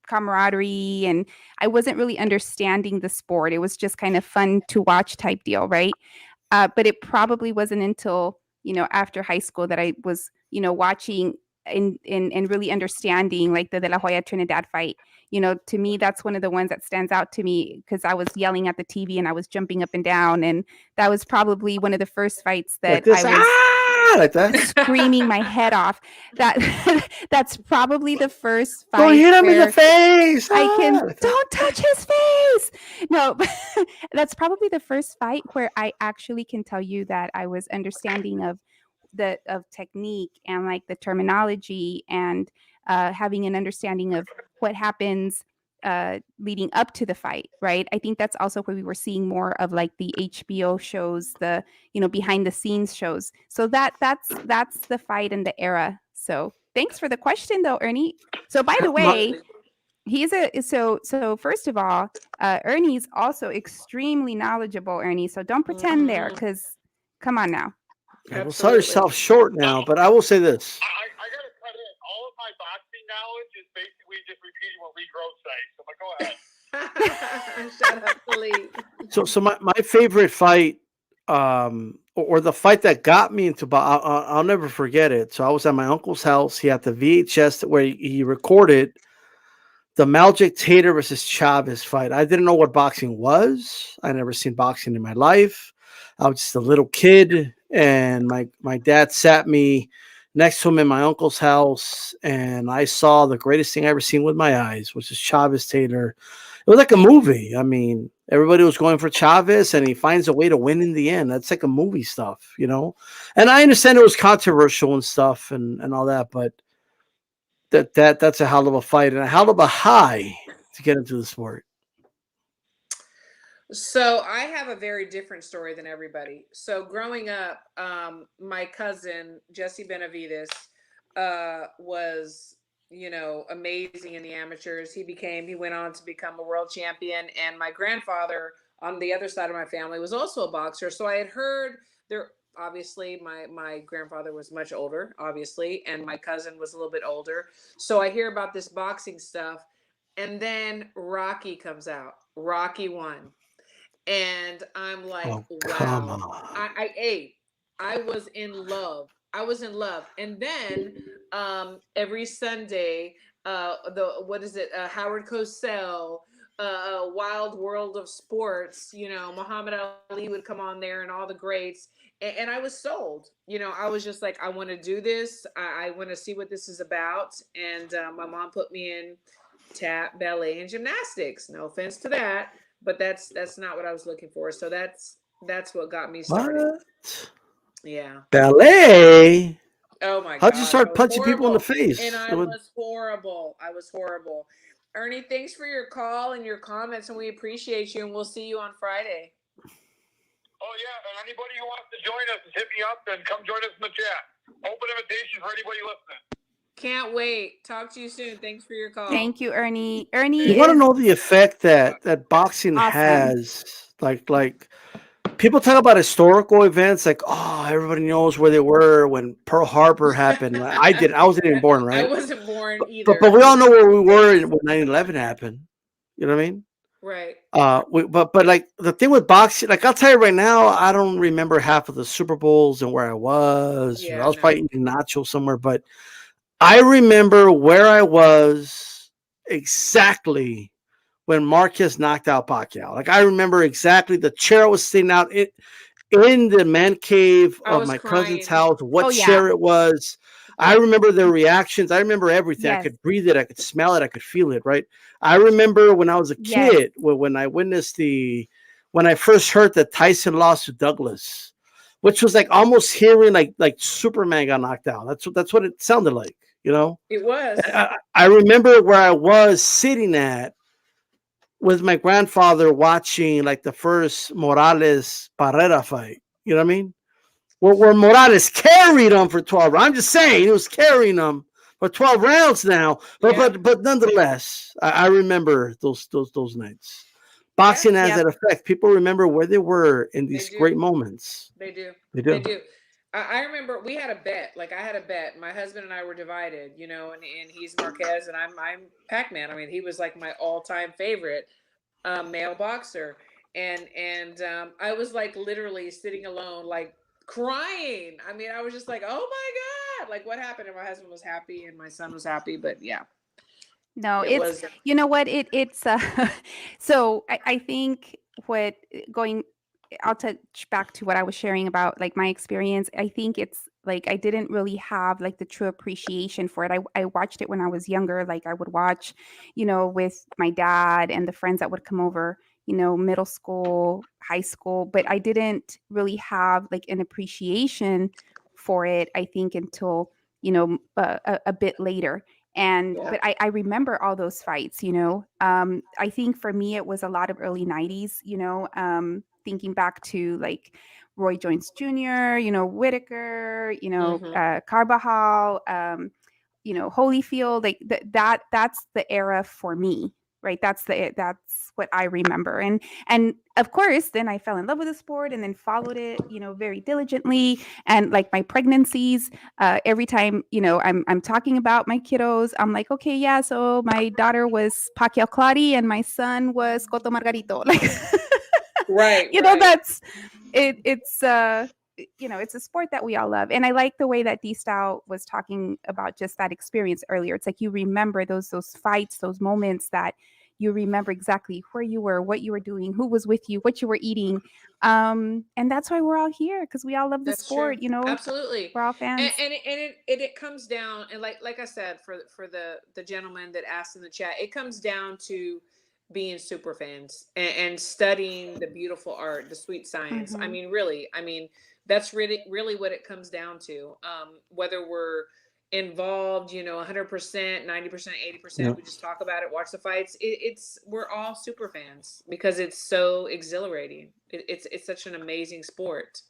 Speaker 2: camaraderie, and I wasn't really understanding the sport. It was just kind of fun to watch type deal, right? But it probably wasn't until, after high school that I was, watching and really understanding like the De La Hoya Trinidad fight. To me, that's one of the ones that stands out to me because I was yelling at the TV and I was jumping up and down. And that was probably one of the first fights that
Speaker 3: Like this,
Speaker 2: I was
Speaker 3: like that.
Speaker 2: screaming my head off. That's probably the first fight.
Speaker 3: Don't hit him in the
Speaker 2: where
Speaker 3: face.
Speaker 2: I can
Speaker 3: Like that.
Speaker 2: don't touch his face. No, that's probably the first fight where I actually can tell you that I was understanding of technique and like the terminology and having an understanding of what happens leading up to the fight, right? I think that's also where we were seeing more of like the HBO shows, the behind the scenes shows. So that's the fight and the era. So thanks for the question though, Ernie. So by the way, so first of all, Ernie's also extremely knowledgeable, Ernie. So don't pretend there, because come on now.
Speaker 3: Yeah, well, sell yourself short now, but I will say this.
Speaker 6: I got to cut in. All of my boxing knowledge is basically just repeating what Lee Gross says. So, go ahead.
Speaker 1: Shut up, Lee.
Speaker 3: So my favorite fight, or the fight that got me into, I'll never forget it. So I was at my uncle's house. He had the VHS where he recorded the Maljic Tater versus Chavez fight. I didn't know what boxing was. I never seen boxing in my life. I was just a little kid, and my dad sat me next to him in my uncle's house, and I saw the greatest thing I ever seen with my eyes, which is Chavez Tater. It was like a movie. I mean, everybody was going for Chavez, and he finds a way to win in the end. That's like a movie stuff, And I understand it was controversial and stuff and all that, but that's a hell of a fight and a hell of a high to get into the sport.
Speaker 1: So I have a very different story than everybody. So growing up, my cousin Jesse Benavides was, amazing in the amateurs. He went on to become a world champion, and my grandfather on the other side of my family was also a boxer. So I had heard there. Obviously, my grandfather was much older, obviously, and my cousin was a little bit older. So I hear about this boxing stuff, and then Rocky comes out. Rocky 1. And I'm like, wow. I was in love. And then every Sunday, Howard Cosell, Wild World of Sports, Muhammad Ali would come on there and all the greats. And I was sold. I was just like, I want to do this. I want to see what this is about. And my mom put me in tap, ballet, and gymnastics. No offense to that. But that's not what I was looking for. So that's what got me started.
Speaker 3: What?
Speaker 1: Yeah.
Speaker 3: Ballet?
Speaker 1: Oh my God.
Speaker 3: How'd you start punching people in the face?
Speaker 1: And I was horrible. Ernie, thanks for your call and your comments, and we appreciate you, and we'll see you on Friday.
Speaker 6: Oh, yeah. And anybody who wants to join us, hit me up and come join us in the chat. Open invitation for anybody listening.
Speaker 1: Can't wait. Talk to you soon. Thanks for your call.
Speaker 2: Thank you, Ernie. Ernie,
Speaker 3: you want to know the effect that boxing
Speaker 2: awesome.
Speaker 3: has Like people talk about historical events, like, oh, everybody knows where they were when Pearl Harbor happened. I did. I wasn't even born,
Speaker 1: I
Speaker 3: right?
Speaker 1: wasn't born
Speaker 3: But
Speaker 1: either.
Speaker 3: but we all know where we were when 9/11 happened. You know what I mean?
Speaker 1: Right.
Speaker 3: But like the thing with boxing, like I'll tell you right now, I don't remember half of the Super Bowls and where I was. Or
Speaker 1: Yeah,
Speaker 3: I was
Speaker 1: no.
Speaker 3: fighting Nacho somewhere, but I remember where I was exactly when Marquez knocked out Pacquiao. Like I remember exactly the chair I was sitting out in the man cave
Speaker 1: I
Speaker 3: of
Speaker 1: was
Speaker 3: my cousin's
Speaker 1: crying.
Speaker 3: house, what
Speaker 2: Oh, yeah.
Speaker 3: chair it was. I remember their reactions. I remember everything. I
Speaker 2: Yes.
Speaker 3: could breathe it. I could smell it. I could feel it. Right. I remember when I was a
Speaker 2: Yes.
Speaker 3: kid, when I witnessed when I first heard that Tyson lost to Douglas, which was like almost hearing like Superman got knocked out. That's what it sounded like, you know?
Speaker 1: It was.
Speaker 3: I remember where I was sitting at with my grandfather watching like the first Morales Barrera fight. You know what I mean? Where Morales carried him for 12 rounds. I'm just saying he was carrying him for 12 rounds now. But nonetheless, I remember those nights. Boxing has
Speaker 2: Yep.
Speaker 3: that effect. People remember where they were in
Speaker 1: They
Speaker 3: these
Speaker 1: do.
Speaker 3: great moments.
Speaker 1: They do.
Speaker 3: They
Speaker 1: They
Speaker 3: do.
Speaker 1: do. I remember we had a bet. Like I had a bet. My husband and I were divided, you know, and he's Marquez and I'm Pac-Man. I mean, he was like my all-time favorite male boxer. And I was like literally sitting alone, like crying. I mean, I was just like, oh my God, like what happened? And my husband was happy and my son was happy. But yeah,
Speaker 2: No,
Speaker 1: it
Speaker 2: it's
Speaker 1: was.
Speaker 2: you know what it's so I think what going I'll touch back to what I was sharing about like my experience. I think it's like I didn't really have like the true appreciation for it. I watched it when I was younger. Like I would watch, with my dad and the friends that would come over, middle school, high school, but I didn't really have like an appreciation for it, I think, until, a bit later.
Speaker 1: Yeah.
Speaker 2: But I remember all those fights. I think for me it was a lot of early 90s, thinking back to like Roy Jones Jr., Whitaker,
Speaker 1: Mhm.
Speaker 2: Carbajal, Holyfield, like that's the era for me, right? That's what I remember. And of course, then I fell in love with the sport and then followed it, very diligently. And like my pregnancies, every time, I'm talking about my kiddos, I'm like, okay, yeah, so my daughter was Pacquiao Claudia and my son was Coto Margarito. Like,
Speaker 1: Right. Right.
Speaker 2: that's it. It's a sport that we all love. And I like the way that D Style was talking about just that experience earlier. It's like you remember those fights, those moments that you remember exactly where you were, what you were doing, who was with you, what you were eating. And that's why we're all here, because we all love the
Speaker 1: That's true.
Speaker 2: sport,
Speaker 1: Absolutely.
Speaker 2: we're all fans.
Speaker 1: And it comes down, and like I said, for the gentleman that asked in the chat, it comes down to being super fans and studying the beautiful art, the sweet science. I
Speaker 2: Mhm.
Speaker 1: mean, really, that's really what it comes down to. Whether we're involved, 100%, 90%, 80%,
Speaker 3: Yeah.
Speaker 1: we just talk about it, watch the fights. We're all super fans because it's so exhilarating. It's such an amazing sport.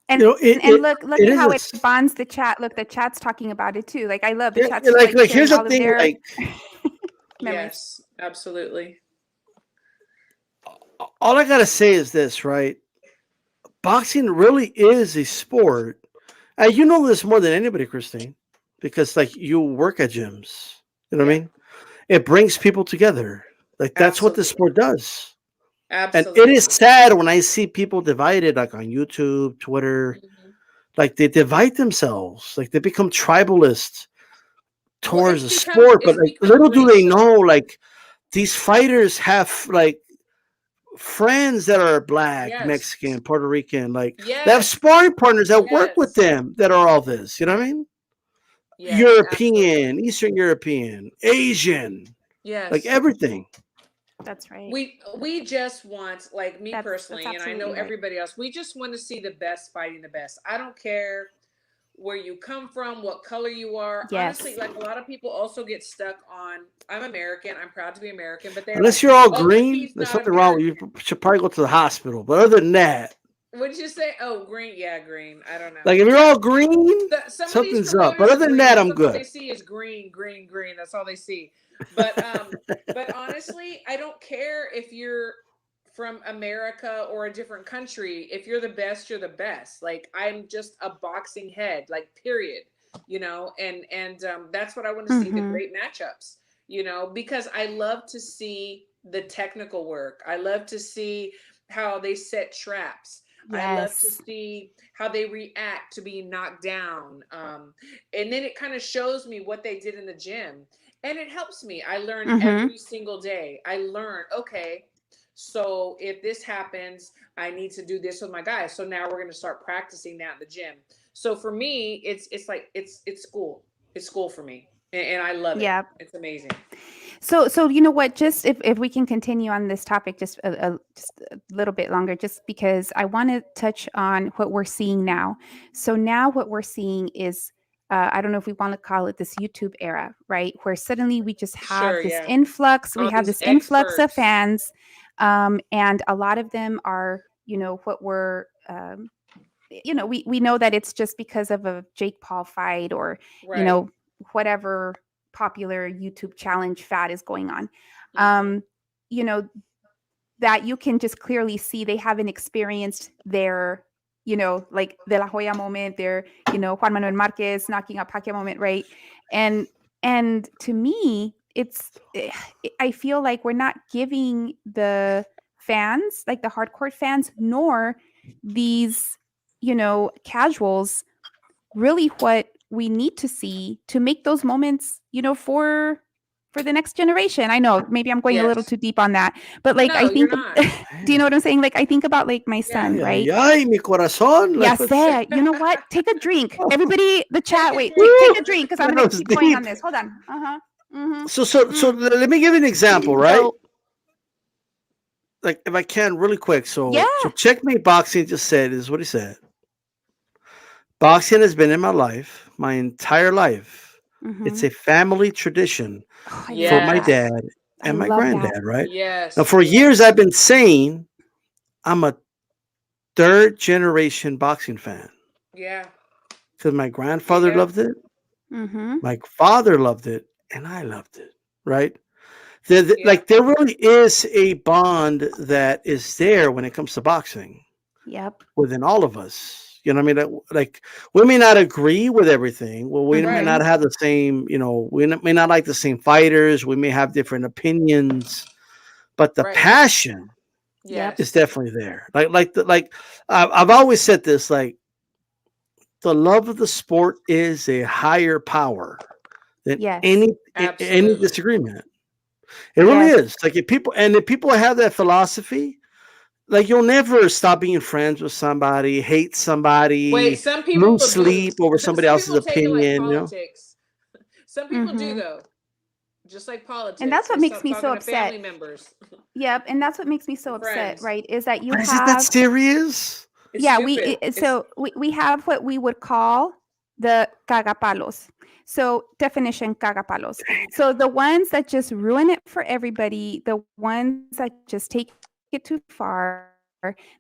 Speaker 2: And look
Speaker 3: it
Speaker 2: at
Speaker 3: is
Speaker 2: how
Speaker 3: a
Speaker 2: it bonds the chat. Look, the chat's talking about it too. Like I love the
Speaker 3: yeah,
Speaker 2: chat's
Speaker 3: like
Speaker 2: like
Speaker 3: here's
Speaker 2: sharing
Speaker 3: the
Speaker 2: all of
Speaker 3: thing,
Speaker 2: their
Speaker 3: like
Speaker 2: memories.
Speaker 1: Yes, absolutely.
Speaker 3: all I gotta say is this, right? Boxing really is a sport. And you know this more than anybody, Christine, because like you work at gyms. You know what I
Speaker 1: Yeah,
Speaker 3: mean? It brings people together. Like that's what this
Speaker 1: absolutely.
Speaker 3: sport does. And it is
Speaker 1: Absolutely.
Speaker 3: sad when I see people divided, like on YouTube, Twitter,
Speaker 1: Mhm.
Speaker 3: like they divide themselves, like they become tribalist
Speaker 1: Well,
Speaker 3: towards the sport. But
Speaker 1: it's
Speaker 3: like
Speaker 1: become
Speaker 3: little do they know,
Speaker 1: racial.
Speaker 3: like these fighters have like friends that are black,
Speaker 1: Yes.
Speaker 3: Mexican, Puerto Rican, like they have
Speaker 1: Yes.
Speaker 3: sparring partners that work with
Speaker 1: Yes.
Speaker 3: them that are all this. You know what I mean?
Speaker 1: Yes, absolutely.
Speaker 3: European, Eastern European, Asian, like
Speaker 1: Yes.
Speaker 3: everything.
Speaker 2: That's right.
Speaker 1: We just want, like me
Speaker 2: That's
Speaker 1: personally, and I know
Speaker 2: absolutely right.
Speaker 1: everybody else, we just want to see the best fighting the best. I don't care where you come from, what color you are. Honestly,
Speaker 2: Yes.
Speaker 1: like a lot of people also get stuck on, I'm American, I'm proud to be American, but they're
Speaker 3: Unless
Speaker 1: like,
Speaker 3: you're all
Speaker 1: oh, but
Speaker 3: green,
Speaker 1: he's
Speaker 3: there's
Speaker 1: not
Speaker 3: something wrong with you.
Speaker 1: American.
Speaker 3: You should probably go to the hospital. But other than that,
Speaker 1: What did you say? Oh, green. Yeah, green. I don't know.
Speaker 3: like if you're
Speaker 1: Yeah.
Speaker 3: all green,
Speaker 1: Some of these
Speaker 3: something's up.
Speaker 1: promoters
Speaker 3: But other than
Speaker 1: agree.
Speaker 3: that,
Speaker 1: That's
Speaker 3: I'm
Speaker 1: all they
Speaker 3: good.
Speaker 1: see is green, green, green. That's all they see. But honestly, I don't care if you're from America or a different country, if you're the best, you're the best. Like, I'm just a boxing head, like, period, and that's what I want to see, the
Speaker 2: Mm-hmm.
Speaker 1: great matchups, because I love to see the technical work. I love to see how they set traps. I love to
Speaker 2: Yes.
Speaker 1: see how they react to being knocked down. And then it kind of shows me what they did in the gym. And it helps me. I learn
Speaker 2: Mm-hmm.
Speaker 1: every single day. I learn, okay, so if this happens, I need to do this with my guys. So now we're going to start practicing that in the gym. So for me, it's like it's school. It's school for me, and I love it.
Speaker 2: Yeah.
Speaker 1: It's amazing.
Speaker 2: So you know what? Just if we can continue on this topic just a little bit longer, just because I want to touch on what we're seeing now. So now what we're seeing is, I don't know if we want to call it this YouTube era, right? Where suddenly we just have
Speaker 1: Sure,
Speaker 2: this
Speaker 1: yeah.
Speaker 2: influx. We
Speaker 1: All
Speaker 2: have
Speaker 1: these
Speaker 2: this influx of
Speaker 1: experts.
Speaker 2: fans, and a lot of them are, what we're. We know that it's just because of a Jake Paul fight or,
Speaker 1: Right.
Speaker 2: whatever popular YouTube challenge fad is going on.
Speaker 1: Mhm.
Speaker 2: You know, that you can just clearly see they haven't experienced their, like De La Hoya moment, their, Juan Manuel Marquez knocking out Pacquiao moment, right? And to me, I feel like we're not giving the fans, like the hardcore fans, nor these, casuals, really what we need to see to make those moments, for the next generation. I know maybe I'm going a little
Speaker 1: Yes.
Speaker 2: too deep on that, but like I
Speaker 1: No, you're
Speaker 2: think,
Speaker 1: not.
Speaker 2: do you know what I'm saying? Like I think about like my
Speaker 1: Yeah.
Speaker 2: son,
Speaker 3: Ay,
Speaker 2: right?
Speaker 3: ay, ay, mi corazón.
Speaker 2: Yeah,
Speaker 3: Like, what's
Speaker 2: say, you know what? Take a drink.
Speaker 3: oh,
Speaker 2: Everybody, the chat,
Speaker 1: Take a
Speaker 2: wait,
Speaker 1: drink.
Speaker 2: take a drink because I'm
Speaker 3: that
Speaker 2: gonna
Speaker 3: was
Speaker 2: keep going on
Speaker 3: deep.
Speaker 2: this. Hold on. Uh-huh. Mm-hmm.
Speaker 3: So let me give you an example, right?
Speaker 2: So
Speaker 3: Like, if I can, really quick.
Speaker 2: yeah.
Speaker 3: So Checkmate Boxing just said is what he said. Boxing has been in my life, my entire life. It's
Speaker 2: Mm-hmm.
Speaker 3: a family tradition
Speaker 2: Oh, I
Speaker 3: for
Speaker 2: love
Speaker 3: my
Speaker 1: Yes.
Speaker 2: that.
Speaker 3: dad
Speaker 2: I
Speaker 3: and my
Speaker 2: love that.
Speaker 3: granddad, right? Now,
Speaker 1: Yes.
Speaker 3: for years, I've been saying I'm a third generation boxing fan
Speaker 1: Yeah.
Speaker 3: because my grandfather
Speaker 1: Yeah.
Speaker 3: loved it,
Speaker 2: Mm-hmm.
Speaker 3: my father loved it, and I loved it, right?
Speaker 1: Yeah.
Speaker 3: Like, there really is a bond that is there when it comes to boxing
Speaker 2: Yep.
Speaker 3: within all of us. You know what I mean? Like, we may not agree with everything. Well, we may
Speaker 1: Right.
Speaker 3: not have the same, may not like the same fighters. We may have different opinions, but the
Speaker 1: Right.
Speaker 3: passion
Speaker 2: Yep.
Speaker 3: is
Speaker 1: Yes.
Speaker 3: definitely there. I've always said this, like, the love of the sport is a higher power than
Speaker 2: Yes.
Speaker 3: any
Speaker 1: Absolutely.
Speaker 3: disagreement. It really
Speaker 2: Yes.
Speaker 3: is. Like, if people have that philosophy, like, you'll never stop being friends with somebody, hate
Speaker 1: Wait,
Speaker 3: somebody,
Speaker 1: some people
Speaker 3: lose
Speaker 1: do.
Speaker 3: sleep over
Speaker 1: Some
Speaker 3: somebody else's
Speaker 1: people take it like
Speaker 3: opinion.
Speaker 1: politics. Some people do
Speaker 2: Mm-hmm.
Speaker 1: though. Just like
Speaker 2: And
Speaker 1: politics.
Speaker 2: that's
Speaker 1: They
Speaker 2: what makes
Speaker 1: stop
Speaker 2: me so
Speaker 1: talking to
Speaker 2: upset.
Speaker 1: family members
Speaker 2: Yep. And that's what makes me so
Speaker 1: and
Speaker 2: upset,
Speaker 1: friends.
Speaker 2: right? Is that you
Speaker 3: But is it that
Speaker 2: have,
Speaker 3: serious?
Speaker 1: It's
Speaker 2: yeah,
Speaker 1: stupid. It's
Speaker 2: we have what we would call the cagapalos. So definition cagapalos. So the ones that just ruin it for everybody, the ones that just take it too far,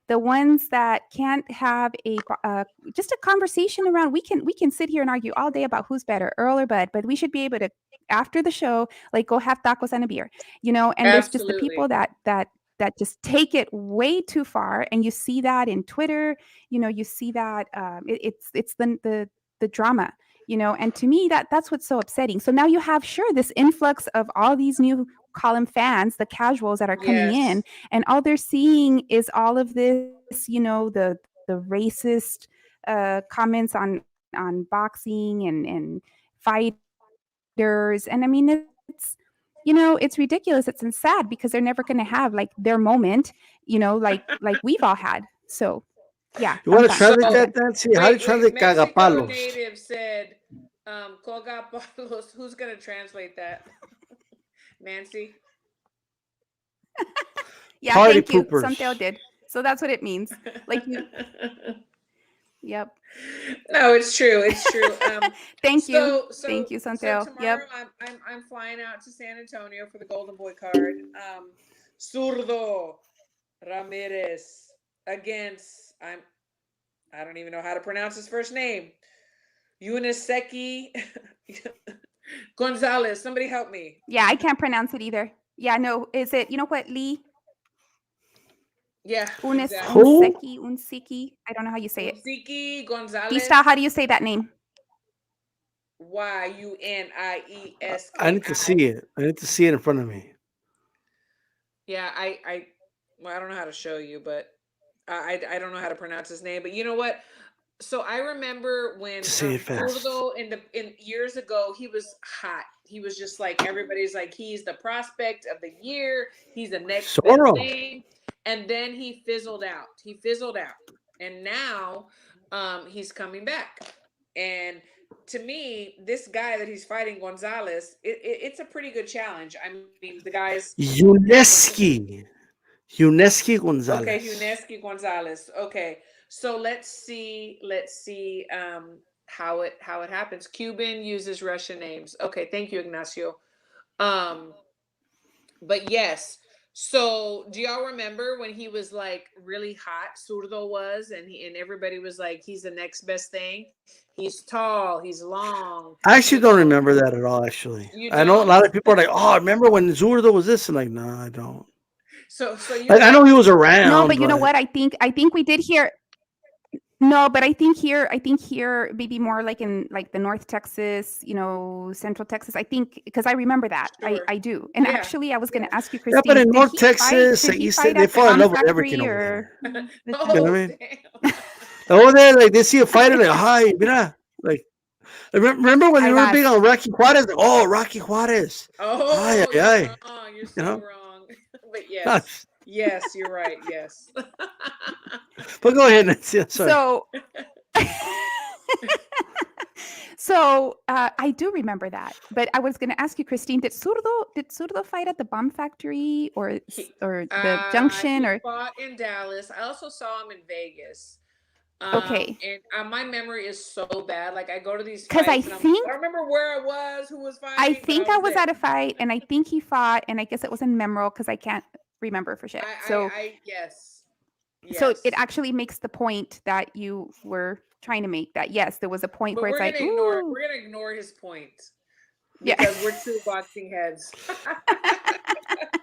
Speaker 2: the ones that can't have just a conversation around. We can sit here and argue all day about who's better, Earl or Bud, but we should be able to, after the show, like go have tacos and a beer, and there's just the
Speaker 1: absolutely.
Speaker 2: people that just take it way too far, and you see that in Twitter. You see that it's the drama, and to me that's what's so upsetting. So now you have, sure, this influx of all these new column fans, the casuals that are coming in,
Speaker 1: Yes.
Speaker 2: and all they're seeing is all of this, the racist comments on boxing and fighters. And I mean, it's ridiculous. It's sad because they're never going to have like their moment, like we've all had. So yeah,
Speaker 3: You
Speaker 2: I'm
Speaker 3: want to
Speaker 2: done.
Speaker 1: So
Speaker 3: translate
Speaker 2: I'm
Speaker 3: that,
Speaker 2: done.
Speaker 3: Nancy? How do you translate
Speaker 1: Mexico
Speaker 3: cagapalos?
Speaker 1: native said, Cogapalos. Who's gonna translate that? Nancy?
Speaker 2: Yeah,
Speaker 3: Party
Speaker 2: thank you. Santiago
Speaker 3: poopers.
Speaker 2: did. So that's what it means. Like you. Yep.
Speaker 1: No, it's true. It's true.
Speaker 2: Thank you.
Speaker 1: So
Speaker 2: Thank you,
Speaker 1: so
Speaker 2: Santiago.
Speaker 1: tomorrow
Speaker 2: Yep.
Speaker 1: I'm flying out to San Antonio for the Golden Boy card. Zurdo Ramirez against I don't even know how to pronounce his first name. Uniseki Gonzalez. Somebody help me.
Speaker 2: Yeah, I can't pronounce it either. Yeah, no, is it, you know what, Lee?
Speaker 1: Yeah,
Speaker 2: Unes,
Speaker 1: exactly.
Speaker 3: Who?
Speaker 2: Unsiki. I don't know how you say it.
Speaker 1: Unsiki Gonzalez.
Speaker 2: Vista, how do you say that name?
Speaker 3: I need to see it. I need to see it in front of me.
Speaker 1: Yeah, well, I don't know how to show you, but I don't know how to pronounce his name. But you know what? So I remember when
Speaker 3: Just say it fast.
Speaker 1: Zurdo in years ago, he was hot. He was just like everybody's like he's the prospect of the year. He's the next best
Speaker 3: Soro.
Speaker 1: thing. And then he fizzled out. And now he's coming back. And to me, this guy that he's fighting, Gonzalez, it's a pretty good challenge. I mean, the guy's
Speaker 3: Uneski Gonzalez.
Speaker 1: okay, Huneski Gonzalez. Okay. So let's see how it happens. Cuban uses Russian names. Okay, thank you, Ignacio. But yes. So do y'all remember when he was like really hot, Zurdo was, and everybody was like, he's the next best thing. He's tall, he's long.
Speaker 3: I actually don't remember that at all, actually. I know a lot of people are like, oh, I remember when Zurdo was this, and like, no, I don't.
Speaker 1: So you
Speaker 3: like, I know he was around.
Speaker 2: No, but you know what? I think we did hear. No, but I think here maybe more like in like the North Texas, Central Texas. I think because I remember that.
Speaker 1: Sure.
Speaker 2: I do. And
Speaker 1: Yeah.
Speaker 2: actually, I was going to ask you,
Speaker 3: Yeah,
Speaker 2: Christine.
Speaker 3: but in
Speaker 2: did
Speaker 3: North
Speaker 2: he
Speaker 3: Texas,
Speaker 2: fight, did he
Speaker 3: you
Speaker 2: fight
Speaker 3: say they
Speaker 2: at the
Speaker 3: fall in love
Speaker 2: Bomb
Speaker 3: with everything
Speaker 2: Factory
Speaker 3: over
Speaker 2: or?
Speaker 3: there.
Speaker 1: Oh,
Speaker 3: You know what I mean?
Speaker 1: damn.
Speaker 3: Over there, like they see a fighter, like, hi, mira. Like, remember when they were big on Rocky Juarez? Like, oh, Rocky Juarez.
Speaker 1: Oh,
Speaker 3: Ay,
Speaker 1: you're
Speaker 3: ay.
Speaker 1: wrong. You're so
Speaker 3: You know?
Speaker 1: wrong. But yes. Yes, you're right. Yes.
Speaker 3: But go ahead, Nancy. I'm sorry.
Speaker 2: So I do remember that, but I was going to ask you, Christine, did Zurdo fight at the Bomb Factory or the Junction
Speaker 1: He
Speaker 2: or?
Speaker 1: fought in Dallas. I also saw him in Vegas.
Speaker 2: Okay.
Speaker 1: And my memory is so bad. Like I go to these
Speaker 2: Because
Speaker 1: fights. I don't remember where I was, who was fighting.
Speaker 2: I think I was at a fight, and I think he fought, and I guess it was in Memorial because I can't remember for shit.
Speaker 1: Yes.
Speaker 2: So it actually makes the point that you were trying to make, that yes, there was a point
Speaker 1: But
Speaker 2: where it's like,
Speaker 1: we're gonna ignore his point. Because we're two boxing heads.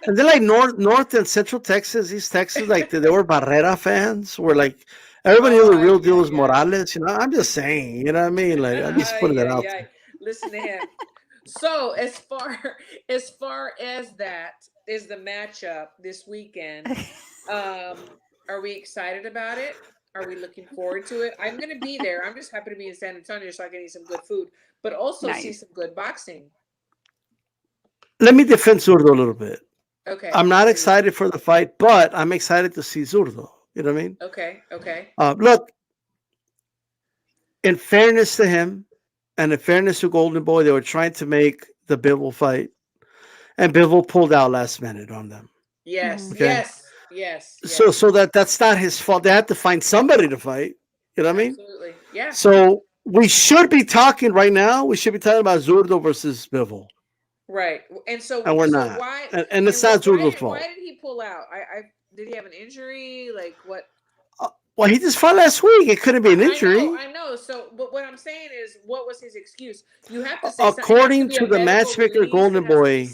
Speaker 3: And then like North and Central Texas, East Texas, like they were Barrera fans, where like everybody knew the real deal was Morales. You know, I'm just saying, you know what I mean? Like I'm just putting that out there.
Speaker 1: Listen to him. So as far as that is the matchup this weekend, are we excited about it? Are we looking forward to it? I'm going to be there. I'm just happy to be in San Antonio so I can eat some good food, but also see some good boxing.
Speaker 3: Let me defend Zurdo a little bit.
Speaker 1: Okay.
Speaker 3: I'm not excited for the fight, but I'm excited to see Zurdo. You know what I mean?
Speaker 1: Okay.
Speaker 3: Look, in fairness to him and in fairness to Golden Boy, they were trying to make the Bivol fight, and Bivol pulled out last minute on them.
Speaker 1: Yes.
Speaker 3: Okay?
Speaker 1: Yes.
Speaker 3: So that's not his fault. They had to find somebody to fight. You know what I mean?
Speaker 1: Absolutely. Yeah.
Speaker 3: So we should be talking right now. We should be talking about Zurdo versus Bivol.
Speaker 1: Right. And
Speaker 3: we're not.
Speaker 1: Why?
Speaker 3: And it's not Zurdo's fault.
Speaker 1: Why did he pull out? Did he have an injury? Like what?
Speaker 3: Well, he just fought last week. It couldn't be an injury.
Speaker 1: I know. So, but what I'm saying is, what was his excuse? You have to say
Speaker 3: according to the matchmaker Golden Boy.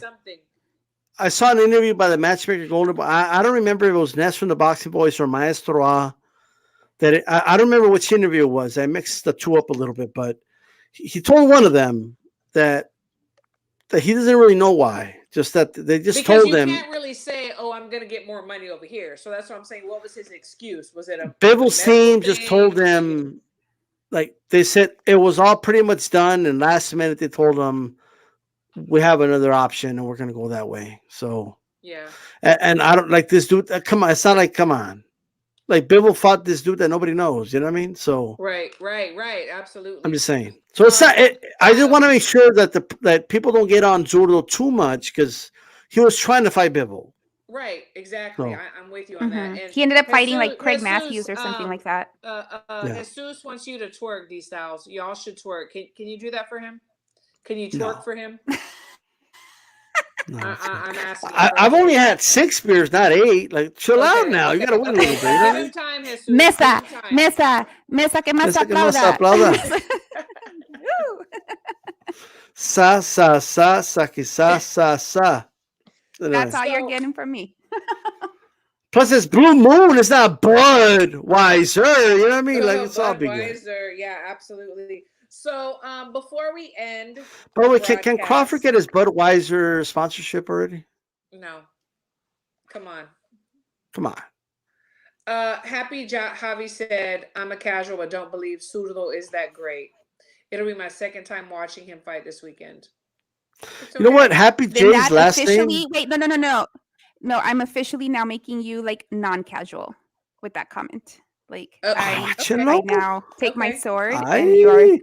Speaker 3: I saw an interview by the matchmaker Golden Boy. I don't remember if it was Ness from the Boxing Boys or Maestro A. I don't remember which interview it was. I mixed the two up a little bit, but he told one of them that he doesn't really know why. Just that they just told him.
Speaker 1: You can't really say, "Oh, I'm going to get more money over here." So that's what I'm saying. What was his excuse? Was it a
Speaker 3: Bivol's team just told them, like they said, it was all pretty much done, and last minute they told him, we have another option and we're going to go that way. So
Speaker 1: yeah.
Speaker 3: And I don't like this dude. Come on. It's not like, come on. Like Bivol fought this dude that nobody knows. You know what I mean? So
Speaker 1: right. Absolutely.
Speaker 3: I'm just saying. So it's not, I just want to make sure that that people don't get on Zurdo too much because he was trying to fight Bivol.
Speaker 1: Right. Exactly.
Speaker 3: So.
Speaker 1: I'm with you on that. And
Speaker 2: he ended up fighting like Craig Matthews or something like that.
Speaker 1: Jesus wants you to twerk these styles. Y'all should twerk. Can you do that for him? Can you twerk for him?
Speaker 3: No,
Speaker 1: I'm asking.
Speaker 3: I've only had 6 beers, not 8. Like, chill out now. You gotta wait a little bit.
Speaker 1: Give him time, Jesus.
Speaker 2: Mesa, que más aplauda.
Speaker 3: Sa, saki, sa.
Speaker 2: That's all you're getting from me.
Speaker 3: Plus, it's Blue Moon. It's not Budweiser. You know what I mean? Like, it's all be good.
Speaker 1: Budweiser. Yeah, absolutely. So, before we end
Speaker 3: By
Speaker 1: the
Speaker 3: the way, can Crawford
Speaker 1: broadcast,
Speaker 3: get his Budweiser sponsorship already?
Speaker 1: no, come on.
Speaker 3: Come on.
Speaker 1: Happy Javi said, "I'm a casual, but don't believe Sudlo is that great. It'll be my second time watching him fight this weekend." It's
Speaker 3: You know
Speaker 1: okay.
Speaker 3: what? Happy
Speaker 2: Then
Speaker 3: J's
Speaker 2: that
Speaker 3: last
Speaker 2: officially,
Speaker 3: name.
Speaker 2: wait, no, I'm officially now making you like non-casual with that comment. Like I now take my
Speaker 1: Okay.
Speaker 2: sword and you are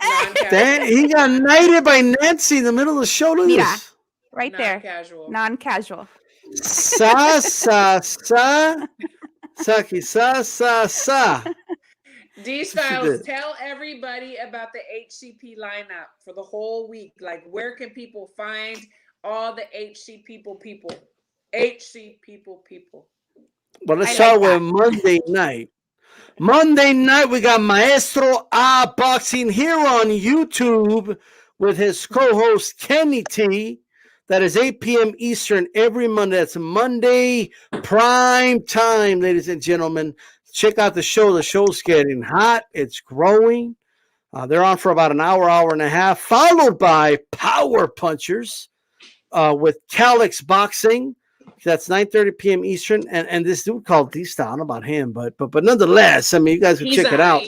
Speaker 1: Non-casual.
Speaker 3: He got knighted by Nancy in the middle of the show. Look at
Speaker 2: Mira.
Speaker 3: this.
Speaker 2: right there.
Speaker 1: Non-casual.
Speaker 2: Non-casual.
Speaker 3: Sa. Saki sa.
Speaker 1: D Styles, tell everybody about the HCP lineup for the whole week. Like, where can people find all the HC people? HC people.
Speaker 3: Well, let's start with Monday night. Monday night, we got Maestro A Boxing here on YouTube with his co-host Kenny T. That is 8 p.m. Eastern every Monday. That's Monday prime time, ladies and gentlemen. Check out the show. The show's getting hot. It's growing. They're on for about an hour and a half, followed by Power Punchers with Calix Boxing. That's 9:30 p.m. Eastern. And this dude called D-Style. I don't know about him, but nonetheless, I mean, you guys can check it out.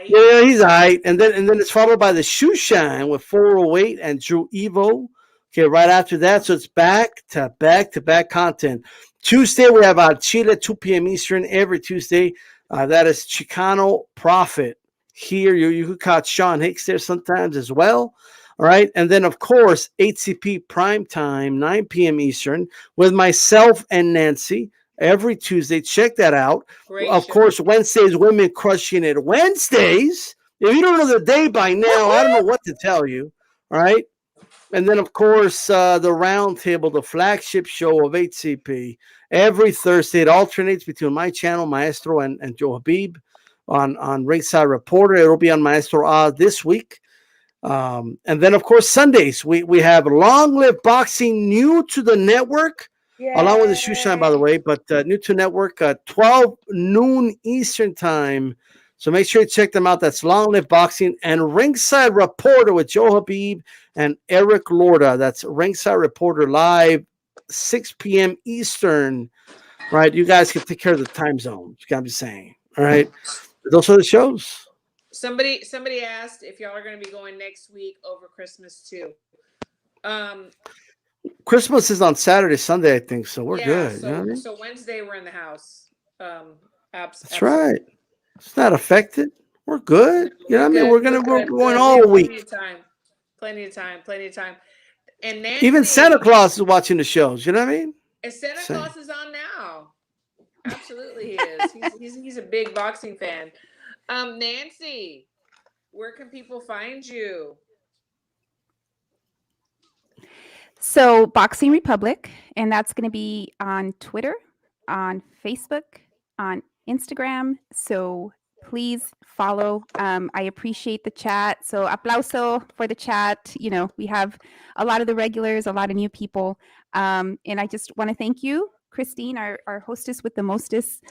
Speaker 3: Yeah, he's all right. And then it's followed by the Shoe Shine with 408 and Drew Evo. Okay, right after that. So it's back to back content. Tuesday, we have Chile, 2 p.m. Eastern every Tuesday. That is Chicano Prophet. Here, you could catch Sean Hicks there sometimes as well. All right. And then, of course, HCP Prime Time, 9 p.m. Eastern, with myself and Nancy every Tuesday. Check that out. Of course, Wednesdays, Women Crushing It. Wednesdays, if you don't know the day by now, I don't know what to tell you. All right. And then, of course, the round table, the flagship show of HCP, every Thursday. It alternates between my channel, Maestro, and Joe Habib on Ringside Reporter. It'll be on Maestro this week. And then, of course, Sundays, we have Long Live Boxing, new to the network, along with the Shoe Shine, by the way, but new to network, 12 noon Eastern time. So make sure you check them out. That's Long Live Boxing and Ringside Reporter with Joe Habib and Eric Lorda. That's Ringside Reporter live, 6 p.m. Eastern. Right? You guys can take care of the time zones. I'm just saying. All right. Those are the shows.
Speaker 1: Somebody asked if y'all are going to be going next week over Christmas too.
Speaker 3: Christmas is on Saturday, Sunday, I think. So we're good.
Speaker 1: So,
Speaker 3: you know what I mean?
Speaker 1: So Wednesday we're in the house.
Speaker 3: That's right. It's not affected. We're good. You know what I mean? We're going all week.
Speaker 1: Plenty of time. And Nancy,
Speaker 3: even Santa Claus is watching the shows. You know what I mean?
Speaker 1: And Santa Claus is on now. Absolutely, he is. He's a big boxing fan. Nancy, where can people find you?
Speaker 2: So Boxing Republic, and that's going to be on Twitter, on Facebook, on Instagram. So please follow. I appreciate the chat. So aplauso for the chat. You know, we have a lot of the regulars, a lot of new people. And I just want to thank you, Christine, our hostess with the mostest.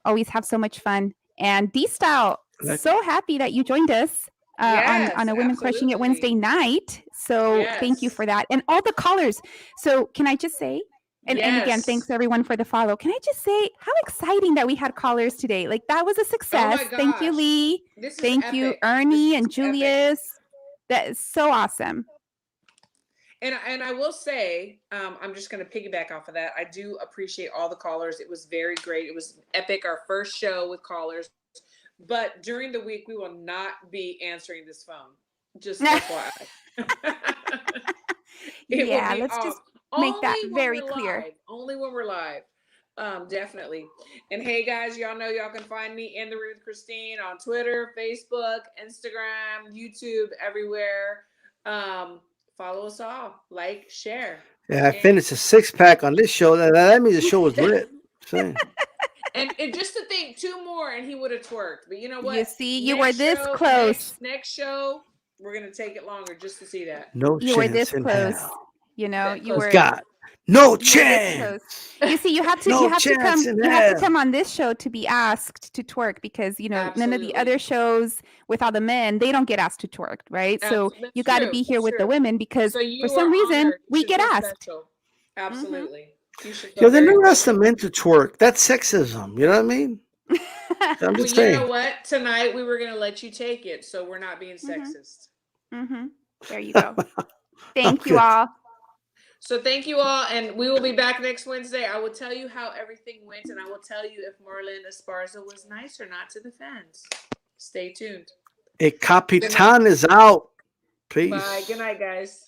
Speaker 2: Always have so much fun. And D-Style, so happy that you joined us on a Women Crushing It Wednesday night. So thank you for that. And all the callers. So can I just say, and again, thanks everyone for the follow. Can I just say how exciting that we had callers today? Like that was a success.
Speaker 1: Oh
Speaker 2: thank you, Lee. Thank you, Ernie and Julius. That is so awesome.
Speaker 1: And I will say, I'm just going to piggyback off of that. I do appreciate all the callers. It was very great. It was epic. Our first show with callers. But during the week, we will not be answering this phone. Just FYI.
Speaker 2: Let's just make that very clear.
Speaker 1: Live. Only when we're live. Definitely. And hey, guys, y'all know y'all can find me in the room with Christine on Twitter, Facebook, Instagram, YouTube, everywhere. Follow us all. Like, share.
Speaker 3: Yeah, I finished a 6-pack on this show. That means the show was lit.
Speaker 1: And just to think, 2 more and he would have twerked. But you know what?
Speaker 2: You see, you were this close.
Speaker 1: Next show, we're going to take it longer just to see that.
Speaker 3: No
Speaker 2: you
Speaker 3: chance
Speaker 2: were this
Speaker 3: in
Speaker 2: close.
Speaker 3: hell.
Speaker 2: You know, you were.
Speaker 3: God. No
Speaker 2: You're this
Speaker 3: chance.
Speaker 2: close. You see, you have to
Speaker 3: No
Speaker 2: you have to
Speaker 3: chance
Speaker 2: come
Speaker 3: in
Speaker 2: you have to
Speaker 3: hell.
Speaker 2: come on this show to be asked to twerk because none of the
Speaker 1: Absolutely.
Speaker 2: other shows with all the men, they don't get asked to twerk, right? So
Speaker 1: That's
Speaker 2: you got to
Speaker 1: true.
Speaker 2: be here
Speaker 1: That's
Speaker 2: with the
Speaker 1: true.
Speaker 2: women because
Speaker 1: So
Speaker 2: for
Speaker 1: you
Speaker 2: some
Speaker 1: are
Speaker 2: reason
Speaker 1: honored. You
Speaker 2: we
Speaker 1: should
Speaker 2: get
Speaker 1: feel
Speaker 2: asked.
Speaker 1: special. Absolutely. You should
Speaker 3: Yo,
Speaker 1: feel
Speaker 3: they
Speaker 1: very
Speaker 3: never asked the
Speaker 1: special.
Speaker 3: men to twerk. That's sexism. You know what I mean? I'm
Speaker 1: Well,
Speaker 3: just
Speaker 1: you know
Speaker 3: saying.
Speaker 1: what? Tonight we were going to let you take it, so we're not being
Speaker 2: Mhm.
Speaker 1: sexist.
Speaker 2: There you go. Thank you
Speaker 3: Okay.
Speaker 2: all.
Speaker 1: So thank you all, and we will be back next Wednesday. I will tell you how everything went, and I will tell you if Marlin Esparza was nice or not to the fans. Stay tuned.
Speaker 3: A Capitan is out. Peace.
Speaker 1: Bye. Good night, guys.